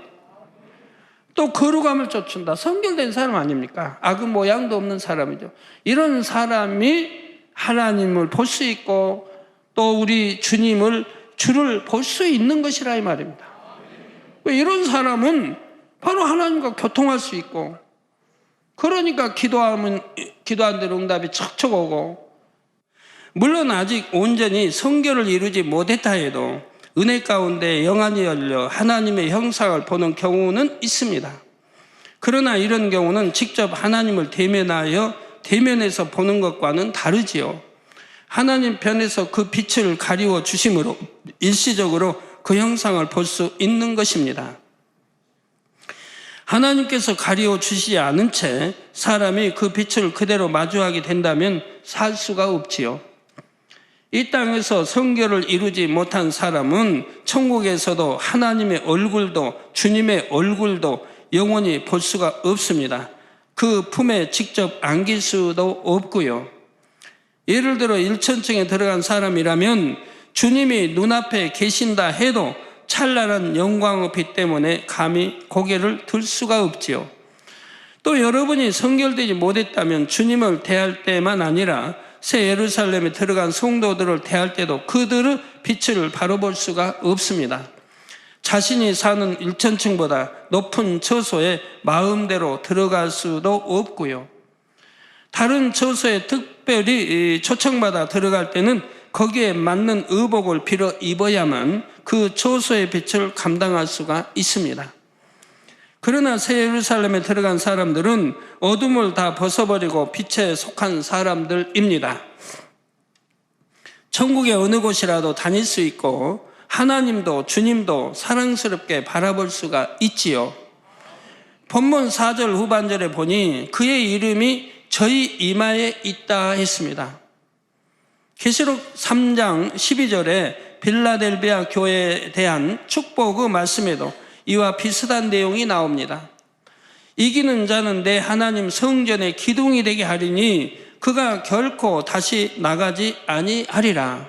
S19: 또 거룩함을 쫓는다. 성결된 사람 아닙니까? 악은 모양도 없는 사람이죠. 이런 사람이 하나님을 볼 수 있고 또 우리 주를 볼 수 있는 것이라 이 말입니다. 이런 사람은 바로 하나님과 교통할 수 있고, 그러니까 기도하는 대로 응답이 척척 오고, 물론 아직 온전히 성결을 이루지 못했다 해도 은혜 가운데 영안이 열려 하나님의 형상을 보는 경우는 있습니다. 그러나 이런 경우는 직접 하나님을 대면해서 보는 것과는 다르지요. 하나님 편에서 그 빛을 가리워 주심으로 일시적으로 그 형상을 볼 수 있는 것입니다. 하나님께서 가리워 주시지 않은 채 사람이 그 빛을 그대로 마주하게 된다면 살 수가 없지요. 이 땅에서 성결을 이루지 못한 사람은 천국에서도 하나님의 얼굴도 주님의 얼굴도 영원히 볼 수가 없습니다. 그 품에 직접 안길 수도 없고요. 예를 들어 1천층에 들어간 사람이라면 주님이 눈앞에 계신다 해도 찬란한 영광의 빛 때문에 감히 고개를 들 수가 없지요. 또 여러분이 성결되지 못했다면 주님을 대할 때만 아니라 새 예루살렘에 들어간 성도들을 대할 때도 그들의 빛을 바로 볼 수가 없습니다. 자신이 사는 1천층보다 높은 처소에 마음대로 들어갈 수도 없고요. 다른 처소에 특별히 초청받아 들어갈 때는 거기에 맞는 의복을 빌어 입어야만 그 처소의 빛을 감당할 수가 있습니다. 그러나 새 예루살렘에 들어간 사람들은 어둠을 다 벗어버리고 빛에 속한 사람들입니다. 천국의 어느 곳이라도 다닐 수 있고 하나님도 주님도 사랑스럽게 바라볼 수가 있지요. 본문 4절 후반절에 보니 그의 이름이 저희 이마에 있다 했습니다. 계시록 3장 12절에 빌라델비아 교회에 대한 축복의 말씀에도 이와 비슷한 내용이 나옵니다. 이기는 자는 내 하나님 성전의 기둥이 되게 하리니 그가 결코 다시 나가지 아니하리라.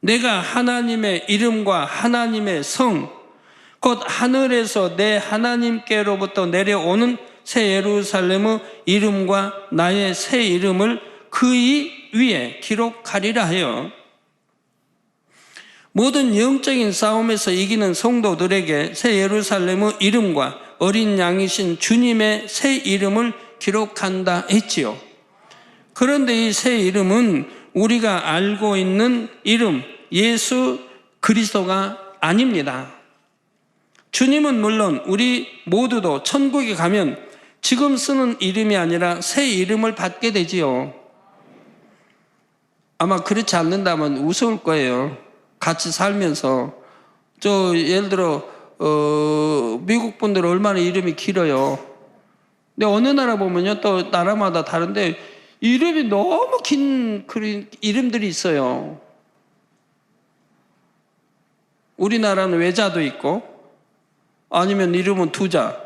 S19: 내가 하나님의 이름과 하나님의 성, 곧 하늘에서 내 하나님께로부터 내려오는 새 예루살렘의 이름과 나의 새 이름을 그의 위에 기록하리라 하여 모든 영적인 싸움에서 이기는 성도들에게 새 예루살렘의 이름과 어린 양이신 주님의 새 이름을 기록한다 했지요. 그런데 이 새 이름은 우리가 알고 있는 이름 예수 그리스도가 아닙니다. 주님은 물론 우리 모두도 천국에 가면 지금 쓰는 이름이 아니라 새 이름을 받게 되지요. 아마 그렇지 않는다면 우스울 거예요. 같이 살면서 예를 들어 미국 분들 얼마나 이름이 길어요. 근데 어느 나라 보면요 또 나라마다 다른데 이름이 너무 긴 이름들이 있어요. 우리나라는 외자도 있고 아니면 이름은 두자.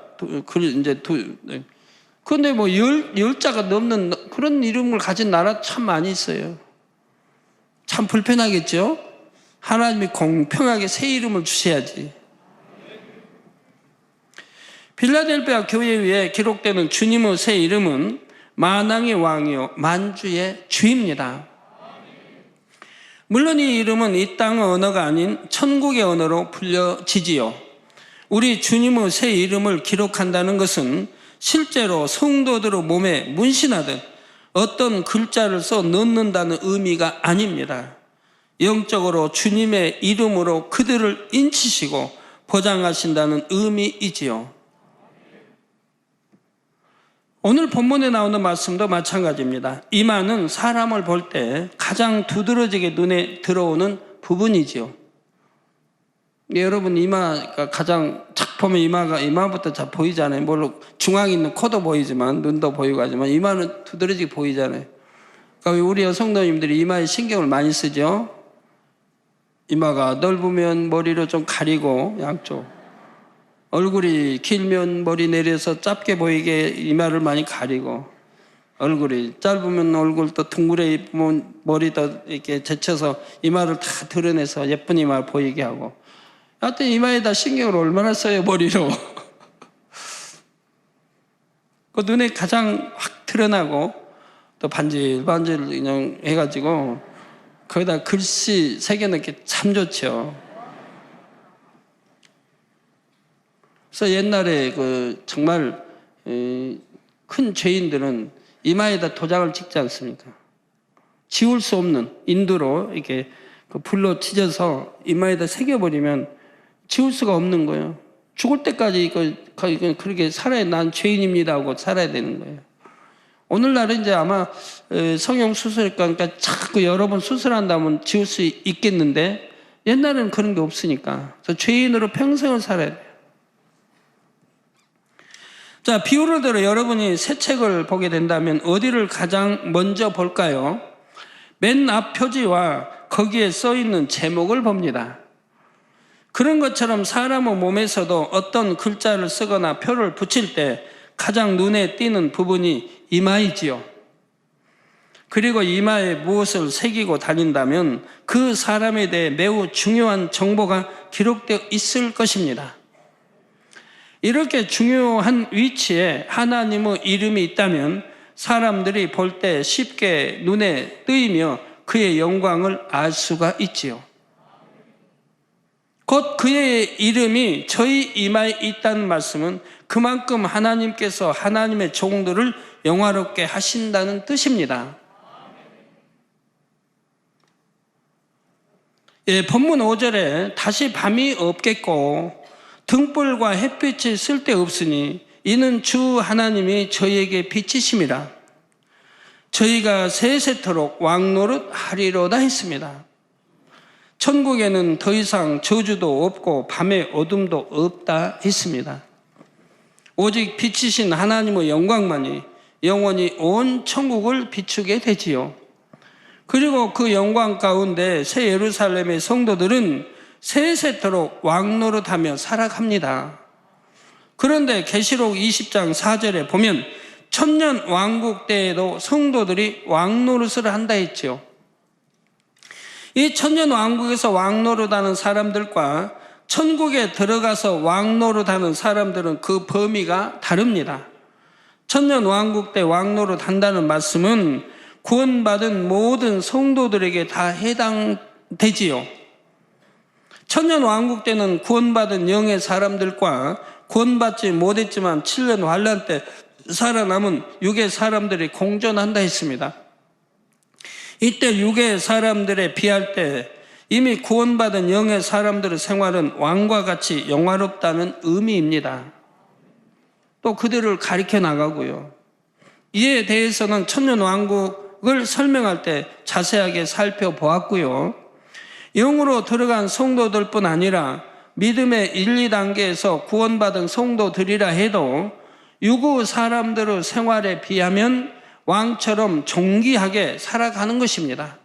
S19: 그런데 뭐 열 자가 넘는 그런 이름을 가진 나라 참 많이 있어요. 참 불편하겠죠? 하나님이 공평하게 새 이름을 주셔야지. 빌라델비아 교회 위에 기록되는 주님의 새 이름은 만왕의 왕이요 만주의 주입니다. 물론 이 이름은 이 땅의 언어가 아닌 천국의 언어로 불려지지요. 우리 주님의 새 이름을 기록한다는 것은 실제로 성도들의 몸에 문신하듯 어떤 글자를 써 넣는다는 의미가 아닙니다. 영적으로 주님의 이름으로 그들을 인치시고 보장하신다는 의미이지요. 오늘 본문에 나오는 말씀도 마찬가지입니다. 이마는 사람을 볼 때 가장 두드러지게 눈에 들어오는 부분이지요. 여러분 이마가 가장 착 보면 이마부터 잘 보이잖아요. 물론 중앙에 있는 코도 보이지만 눈도 보이고 하지만 이마는 두드러지게 보이잖아요. 그러니까 우리 여성도님들이 이마에 신경을 많이 쓰죠. 이마가 넓으면 머리로 좀 가리고 양쪽, 얼굴이 길면 머리 내려서 짧게 보이게 이마를 많이 가리고, 얼굴이 짧으면 얼굴 또 둥그레 입으면 머리도 이렇게 제쳐서 이마를 다 드러내서 예쁜 이마 보이게 하고. 하여튼 이마에다 신경을 얼마나 써요, 머리로. 그 눈에 가장 확 드러나고 또 반질반질 그냥 해가지고 거기다 글씨 새겨넣기 참 좋죠. 그래서 옛날에 정말 큰 죄인들은 이마에다 도장을 찍지 않습니까? 지울 수 없는 인두로 이렇게 불로 찢어서 이마에다 새겨버리면 지울 수가 없는 거예요. 죽을 때까지 그렇게 살아야 난 죄인입니다 하고 살아야 되는 거예요. 오늘날은 이제 아마 성형수술과 그러니까 자꾸 여러 번 수술한다면 지울 수 있겠는데 옛날에는 그런 게 없으니까. 그래서 죄인으로 평생을 살아야 돼요. 자, 비유를 들어 여러분이 새 책을 보게 된다면 어디를 가장 먼저 볼까요? 맨 앞 표지와 거기에 써 있는 제목을 봅니다. 그런 것처럼 사람의 몸에서도 어떤 글자를 쓰거나 표를 붙일 때 가장 눈에 띄는 부분이 이마이지요. 그리고 이마에 무엇을 새기고 다닌다면 그 사람에 대해 매우 중요한 정보가 기록되어 있을 것입니다. 이렇게 중요한 위치에 하나님의 이름이 있다면 사람들이 볼 때 쉽게 눈에 띄며 그의 영광을 알 수가 있지요. 곧 그의 이름이 저희 이마에 있다는 말씀은 그만큼 하나님께서 하나님의 종들을 영화롭게 하신다는 뜻입니다. 예, 본문 5절에 다시 밤이 없겠고 등불과 햇빛이 쓸데없으니 이는 주 하나님이 저희에게 빛이심이라. 저희가 세세토록 왕노릇 하리로다 했습니다. 천국에는 더 이상 저주도 없고 밤의 어둠도 없다 했습니다. 오직 빛이신 하나님의 영광만이 영원히 온 천국을 비추게 되지요. 그리고 그 영광 가운데 새 예루살렘의 성도들은 세세토록 왕노릇하며 살아갑니다. 그런데 계시록 20장 4절에 보면 천년 왕국 때에도 성도들이 왕노릇을 한다 했죠. 이 천년 왕국에서 왕노릇하는 사람들과 천국에 들어가서 왕노릇하는 사람들은 그 범위가 다릅니다. 천년 왕국 때 왕노릇한다는 말씀은 구원받은 모든 성도들에게 다 해당되지요. 천년 왕국 때는 구원받은 영의 사람들과 구원받지 못했지만 7년 환란 때 살아남은 육의 사람들이 공존한다 했습니다. 이때 육의 사람들에 비할 때 이미 구원받은 영의 사람들의 생활은 왕과 같이 영화롭다는 의미입니다. 또 그들을 가리켜 나가고요. 이에 대해서는 천년 왕국을 설명할 때 자세하게 살펴보았고요. 영으로 들어간 성도들뿐 아니라 믿음의 1, 2단계에서 구원받은 성도들이라 해도 유구 사람들의 생활에 비하면 왕처럼 존귀하게 살아가는 것입니다.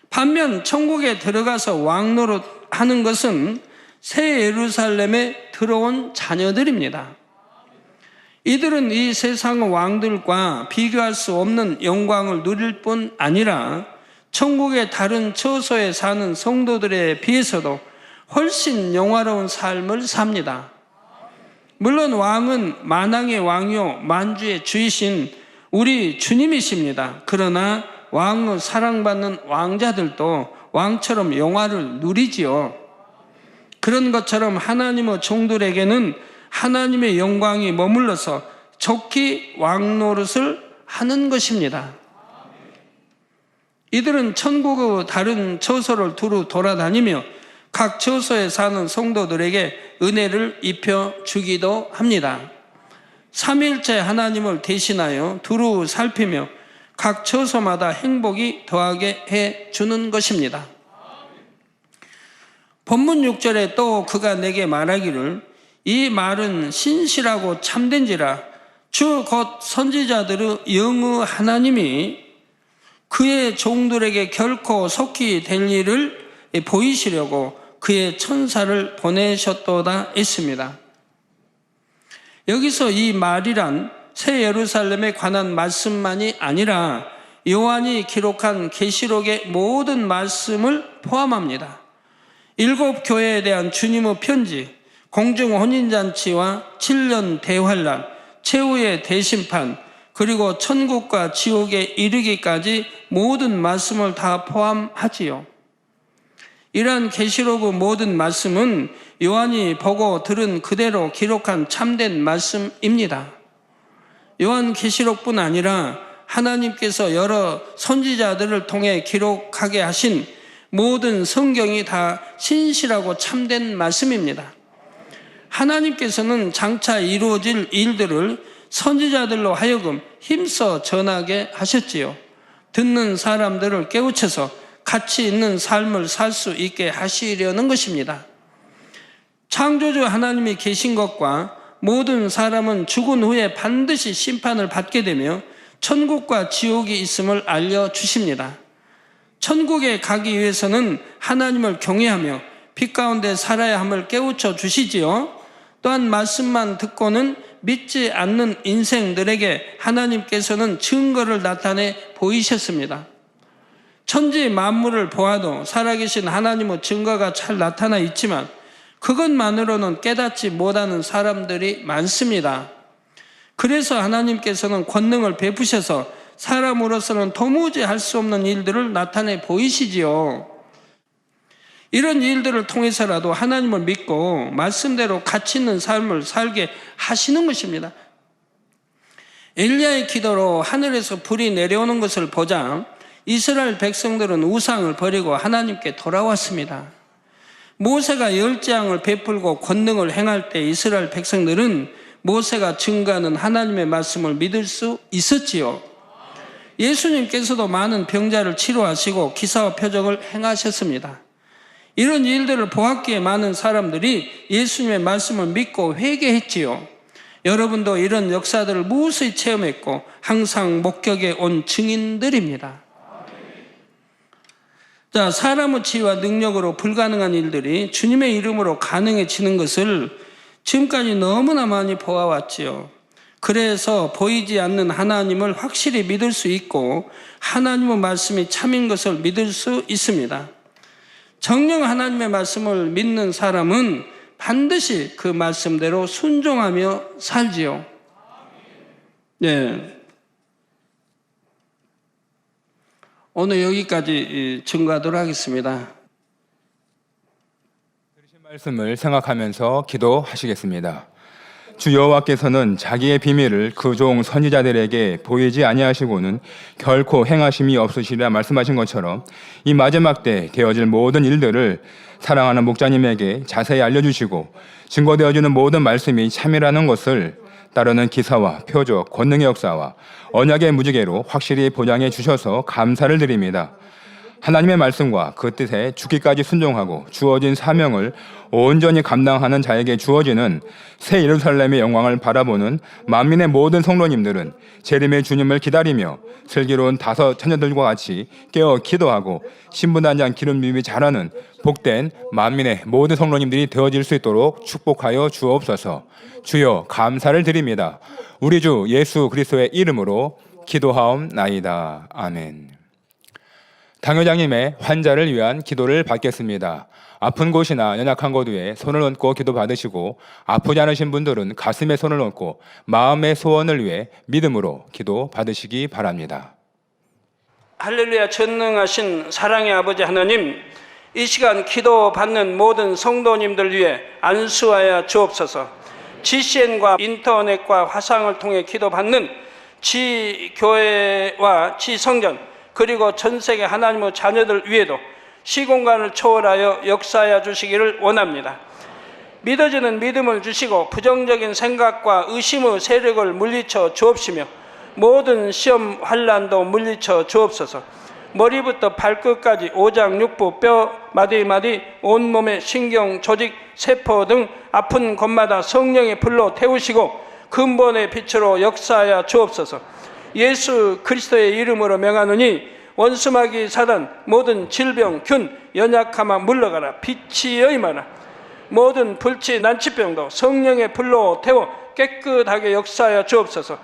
S19: 반면 천국에 들어가서 왕노릇하는 것은 새 예루살렘에 들어온 자녀들입니다. 이들은 이 세상의 왕들과 비교할 수 없는 영광을 누릴 뿐 아니라 천국의 다른 처소에 사는 성도들에 비해서도 훨씬 영화로운 삶을 삽니다. 물론 왕은 만왕의 왕이요 만주의 주이신 우리 주님이십니다. 그러나 왕의 사랑받는 왕자들도 왕처럼 영화를 누리지요. 그런 것처럼 하나님의 종들에게는 하나님의 영광이 머물러서 좋게 왕노릇을 하는 것입니다. 이들은 천국의 다른 처소를 두루 돌아다니며 각 처소에 사는 성도들에게 은혜를 입혀주기도 합니다. 삼위일체 하나님을 대신하여 두루 살피며 각 처소마다 행복이 더하게 해주는 것입니다. 본문 6절에 또 그가 내게 말하기를 이 말은 신실하고 참된지라 주 곧 선지자들의 영의 하나님이 그의 종들에게 결코 속히 될 일을 보이시려고 그의 천사를 보내셨도다 했습니다. 여기서 이 말이란 새 예루살렘에 관한 말씀만이 아니라 요한이 기록한 계시록의 모든 말씀을 포함합니다. 7 교회에 대한 주님의 편지, 공중 혼인잔치와 7년 대환란, 최후의 대심판, 그리고 천국과 지옥에 이르기까지 모든 말씀을 다 포함하지요. 이러한 계시록의 모든 말씀은 요한이 보고 들은 그대로 기록한 참된 말씀입니다. 요한 계시록뿐 아니라 하나님께서 여러 선지자들을 통해 기록하게 하신 모든 성경이 다 신실하고 참된 말씀입니다. 하나님께서는 장차 이루어질 일들을 선지자들로 하여금 힘써 전하게 하셨지요. 듣는 사람들을 깨우쳐서 가치 있는 삶을 살 수 있게 하시려는 것입니다. 창조주 하나님이 계신 것과 모든 사람은 죽은 후에 반드시 심판을 받게 되며 천국과 지옥이 있음을 알려주십니다. 천국에 가기 위해서는 하나님을 경외하며 빛 가운데 살아야 함을 깨우쳐 주시지요. 또한 말씀만 듣고는 믿지 않는 인생들에게 하나님께서는 증거를 나타내 보이셨습니다. 천지 만물을 보아도 살아계신 하나님의 증거가 잘 나타나 있지만 그것만으로는 깨닫지 못하는 사람들이 많습니다. 그래서 하나님께서는 권능을 베푸셔서 사람으로서는 도무지 할 수 없는 일들을 나타내 보이시지요. 이런 일들을 통해서라도 하나님을 믿고 말씀대로 가치 있는 삶을 살게 하시는 것입니다. 엘리야의 기도로 하늘에서 불이 내려오는 것을 보자 이스라엘 백성들은 우상을 버리고 하나님께 돌아왔습니다. 모세가 열재앙을 베풀고 권능을 행할 때 이스라엘 백성들은 모세가 증거하는 하나님의 말씀을 믿을 수 있었지요. 예수님께서도 많은 병자를 치료하시고 기사와 표적을 행하셨습니다. 이런 일들을 보았기에 많은 사람들이 예수님의 말씀을 믿고 회개했지요. 여러분도 이런 역사들을 무수히 체험했고 항상 목격해 온 증인들입니다. 자, 사람의 지혜와 능력으로 불가능한 일들이 주님의 이름으로 가능해지는 것을 지금까지 너무나 많이 보아왔지요. 그래서 보이지 않는 하나님을 확실히 믿을 수 있고 하나님의 말씀이 참인 것을 믿을 수 있습니다. 정녕 하나님의 말씀을 믿는 사람은 반드시 그 말씀대로 순종하며 살지요. 네. 오늘 여기까지 증거하도록 하겠습니다.
S1: 들으신 말씀을 생각하면서 기도하시겠습니다. 주 여호와께서는 자기의 비밀을 그 종 선지자들에게 보이지 아니하시고는 결코 행하심이 없으시리라 말씀하신 것처럼 이 마지막 때 되어질 모든 일들을 사랑하는 목자님에게 자세히 알려주시고 증거되어지는 모든 말씀이 참이라는 것을 따르는 기사와 표적, 권능의 역사와 언약의 무지개로 확실히 보장해 주셔서 감사를 드립니다. 하나님의 말씀과 그 뜻에 죽기까지 순종하고 주어진 사명을 온전히 감당하는 자에게 주어지는 새 예루살렘의 영광을 바라보는 만민의 모든 성도님들은 재림의 주님을 기다리며 슬기로운 5 처녀들과 같이 깨어 기도하고 신분단장 기름 부음이 잘하는 복된 만민의 모든 성도님들이 되어질 수 있도록 축복하여 주옵소서. 주여 감사를 드립니다. 우리 주 예수 그리스도의 이름으로 기도하옵나이다. 아멘. 당회장님의 환자를 위한 기도를 받겠습니다. 아픈 곳이나 연약한 곳 위에 손을 얹고 기도 받으시고 아프지 않으신 분들은 가슴에 손을 얹고 마음의 소원을 위해 믿음으로 기도 받으시기 바랍니다.
S19: 할렐루야. 전능하신 사랑의 아버지 하나님, 이 시간 기도 받는 모든 성도님들 위해 안수하여 주옵소서. GCN과 인터넷과 화상을 통해 기도 받는 지교회와 지성전 그리고 전 세계 하나님의 자녀들 위에도 시공간을 초월하여 역사하여 주시기를 원합니다. 믿어지는 믿음을 주시고 부정적인 생각과 의심의 세력을 물리쳐 주옵시며 모든 시험 환난도 물리쳐 주옵소서. 머리부터 발끝까지 오장 육부 뼈 마디마디 온몸의 신경 조직 세포 등 아픈 곳마다 성령의 불로 태우시고 근본의 빛으로 역사하여 주옵소서. 예수 그리스도의 이름으로 명하노니 원수마귀 사단 모든 질병 균 연약함아 물러가라. 빛이 여임하라. 모든 불치 난치병도 성령의 불로 태워 깨끗하게 역사하여 주옵소서.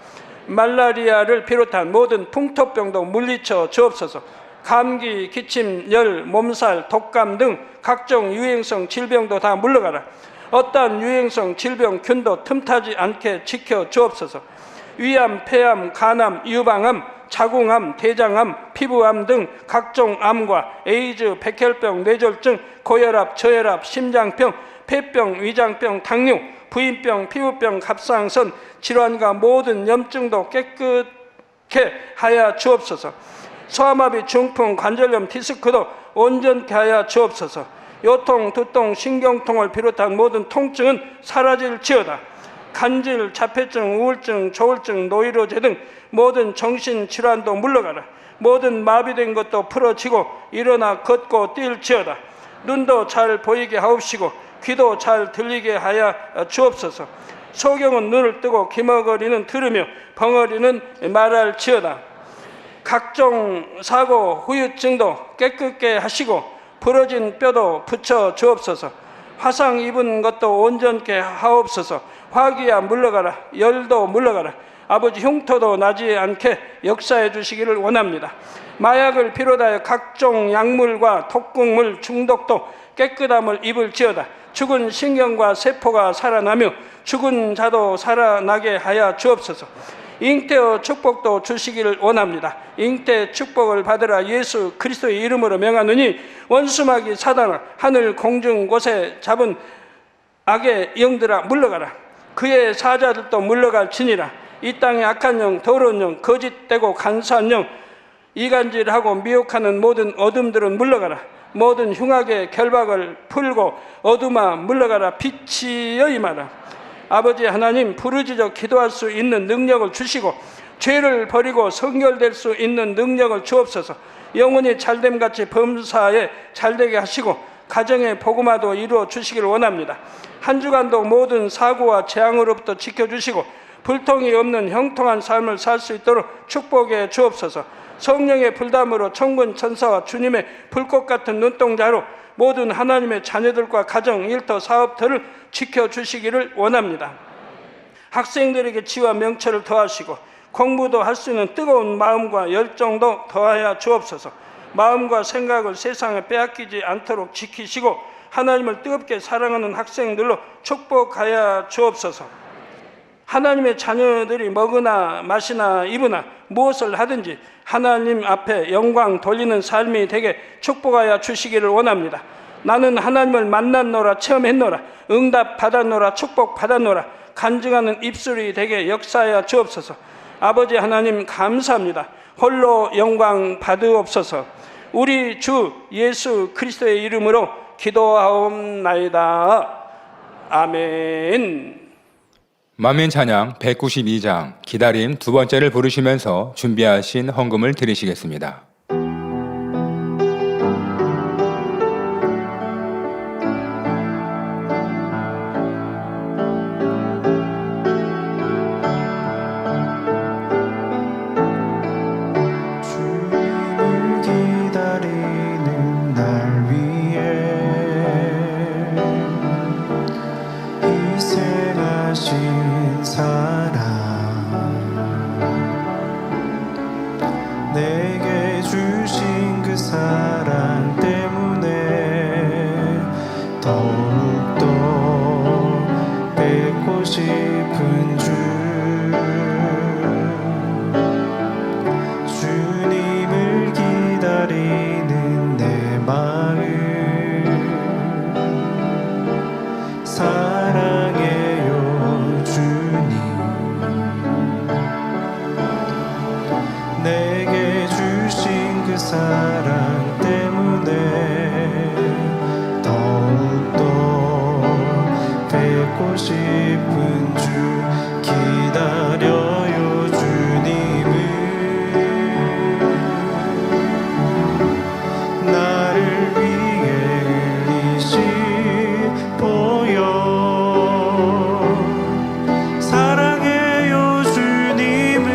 S19: 말라리아를 비롯한 모든 풍토병도 물리쳐 주옵소서. 감기, 기침, 열, 몸살, 독감 등 각종 유행성 질병도 다 물러가라. 어떠한 유행성 질병 균도 틈타지 않게 지켜 주옵소서. 위암, 폐암, 간암, 유방암, 자궁암, 대장암, 피부암 등 각종 암과 에이즈, 백혈병, 뇌졸중, 고혈압, 저혈압, 심장병, 폐병, 위장병, 당뇨, 부인병, 피부병, 갑상선, 질환과 모든 염증도 깨끗게 하여 주옵소서. 소아마비, 중풍, 관절염, 디스크도 온전케 하여 주옵소서. 요통, 두통, 신경통을 비롯한 모든 통증은 사라질지어다. 간질, 자폐증, 우울증, 조울증, 노이로제 등 모든 정신질환도 물러가라. 모든 마비된 것도 풀어지고 일어나 걷고 뛸지어다. 눈도 잘 보이게 하옵시고 귀도 잘 들리게 하여 주옵소서. 소경은 눈을 뜨고 기머거리는 들으며 벙어리는 말할지어다. 각종 사고, 후유증도 깨끗게 하시고 부러진 뼈도 붙여 주옵소서. 화상 입은 것도 온전케 하옵소서. 화기야 물러가라. 열도 물러가라. 아버지 흉터도 나지 않게 역사해 주시기를 원합니다. 마약을 비롯하여 각종 약물과 독극물 중독도 깨끗함을 입을지어다. 죽은 신경과 세포가 살아나며 죽은 자도 살아나게 하여 주옵소서. 잉태의 축복도 주시기를 원합니다. 잉태 축복을 받으라. 예수 그리스도의 이름으로 명하노니 원수마귀 사단아 하늘 공중 곳에 잡은 악의 영들아 물러가라. 그의 사자들도 물러갈지니라. 이 땅의 악한 영, 더러운 영, 거짓되고 간사한 영, 이간질하고 미혹하는 모든 어둠들은 물러가라. 모든 흉악의 결박을 풀고 어둠아 물러가라 빛이여 임하라. 아버지 하나님, 부르짖어 기도할 수 있는 능력을 주시고 죄를 버리고 성결될 수 있는 능력을 주옵소서. 영혼이 잘됨같이 범사에 잘되게 하시고 가정의 복음화도 이루어 주시길 원합니다. 한 주간도 모든 사고와 재앙으로부터 지켜주시고 불통이 없는 형통한 삶을 살 수 있도록 축복해 주옵소서. 성령의 불담으로 천군 천사와 주님의 불꽃 같은 눈동자로 모든 하나님의 자녀들과 가정, 일터, 사업들을 지켜주시기를 원합니다. 학생들에게 지와 명철을 더하시고 공부도 할 수 있는 뜨거운 마음과 열정도 더하여 주옵소서. 마음과 생각을 세상에 빼앗기지 않도록 지키시고 하나님을 뜨겁게 사랑하는 학생들로 축복하여 주옵소서. 하나님의 자녀들이 먹으나 마시나 입으나 무엇을 하든지 하나님 앞에 영광 돌리는 삶이 되게 축복하여 주시기를 원합니다. 나는 하나님을 만났노라, 체험했노라, 응답 받았노라, 축복 받았노라, 간증하는 입술이 되게 역사하여 주옵소서. 아버지 하나님 감사합니다. 홀로 영광 받으옵소서. 우리 주 예수 그리스도의 이름으로 기도하옵나이다. 아멘.
S1: 만민 찬양 192장 기다림 두 번째를 부르시면서 준비하신 헌금을 드리시겠습니다.
S2: 기다리는 날 위해 희생하신 사랑, 내게 주신 그 사랑 때문에 더욱더 뵙고 싶은 주, 주님을 기다리는 내 마음 사랑해요 주님. 내게 주신 그 사랑 때문에 더욱더 뵙고 싶은 주, 기다려요 주님을. 나를 위해 흘리신 보혈 사랑해요 주님을.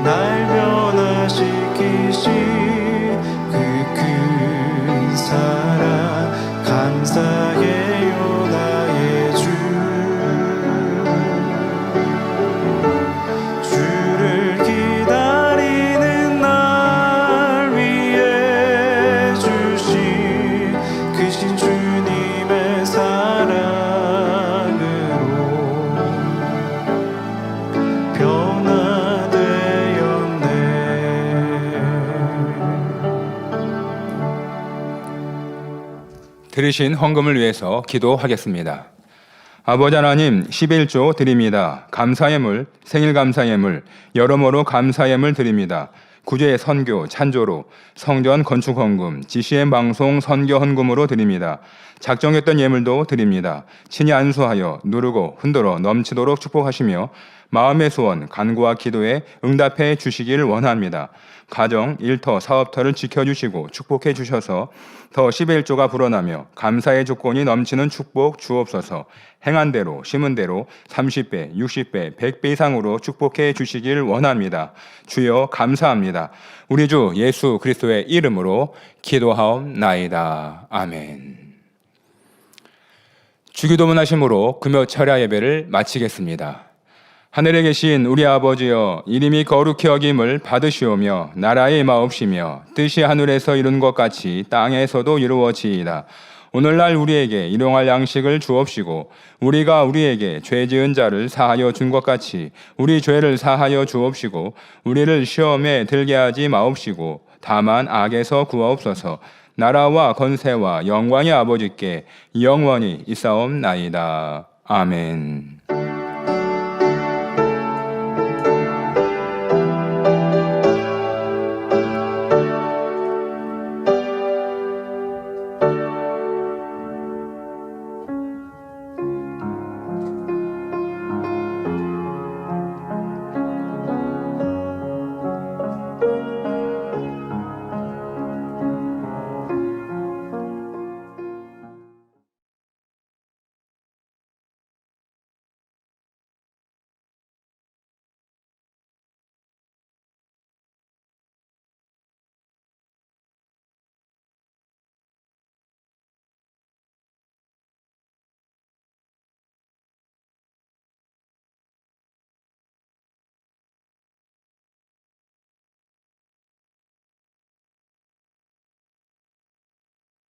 S2: 날 변화시키신 그 큰 사랑 감사해요 나의 주. 주를 기다리는 날 위해 주신 크신 주님의 사랑으로 변화되었네.
S1: 드리신 헌금을 위해서 기도하겠습니다. 아버지 하나님, 11조 드립니다. 감사예물, 생일 감사예물, 여러모로 감사예물 드립니다. 구제의 선교, 찬조로, 성전 건축 헌금, GCN 방송 선교 헌금으로 드립니다. 작정했던 예물도 드립니다. 친히 안수하여 누르고 흔들어 넘치도록 축복하시며 마음의 소원, 간구와 기도에 응답해 주시길 원합니다. 가정, 일터, 사업터를 지켜주시고 축복해 주셔서 더 11조가 불어나며 감사의 조건이 넘치는 축복 주옵소서. 행한 대로, 심은 대로 30배, 60배, 100배 이상으로 축복해 주시길 원합니다. 주여 감사합니다. 우리 주 예수 그리스도의 이름으로 기도하옵나이다. 아멘. 주기도문 하심으로 금요 철야 예배를 마치겠습니다. 하늘에 계신 우리 아버지여, 이름이 거룩히 여김을 받으시오며 나라의 임하옵시며 뜻이 하늘에서 이룬 것 같이 땅에서도 이루어지이다. 오늘날 우리에게 일용할 양식을 주옵시고 우리가 우리에게 죄 지은 자를 사하여 준 것 같이 우리 죄를 사하여 주옵시고 우리를 시험에 들게 하지 마옵시고 다만 악에서 구하옵소서. 나라와 건세와 영광의 아버지께 영원히 있사옵나이다. 아멘.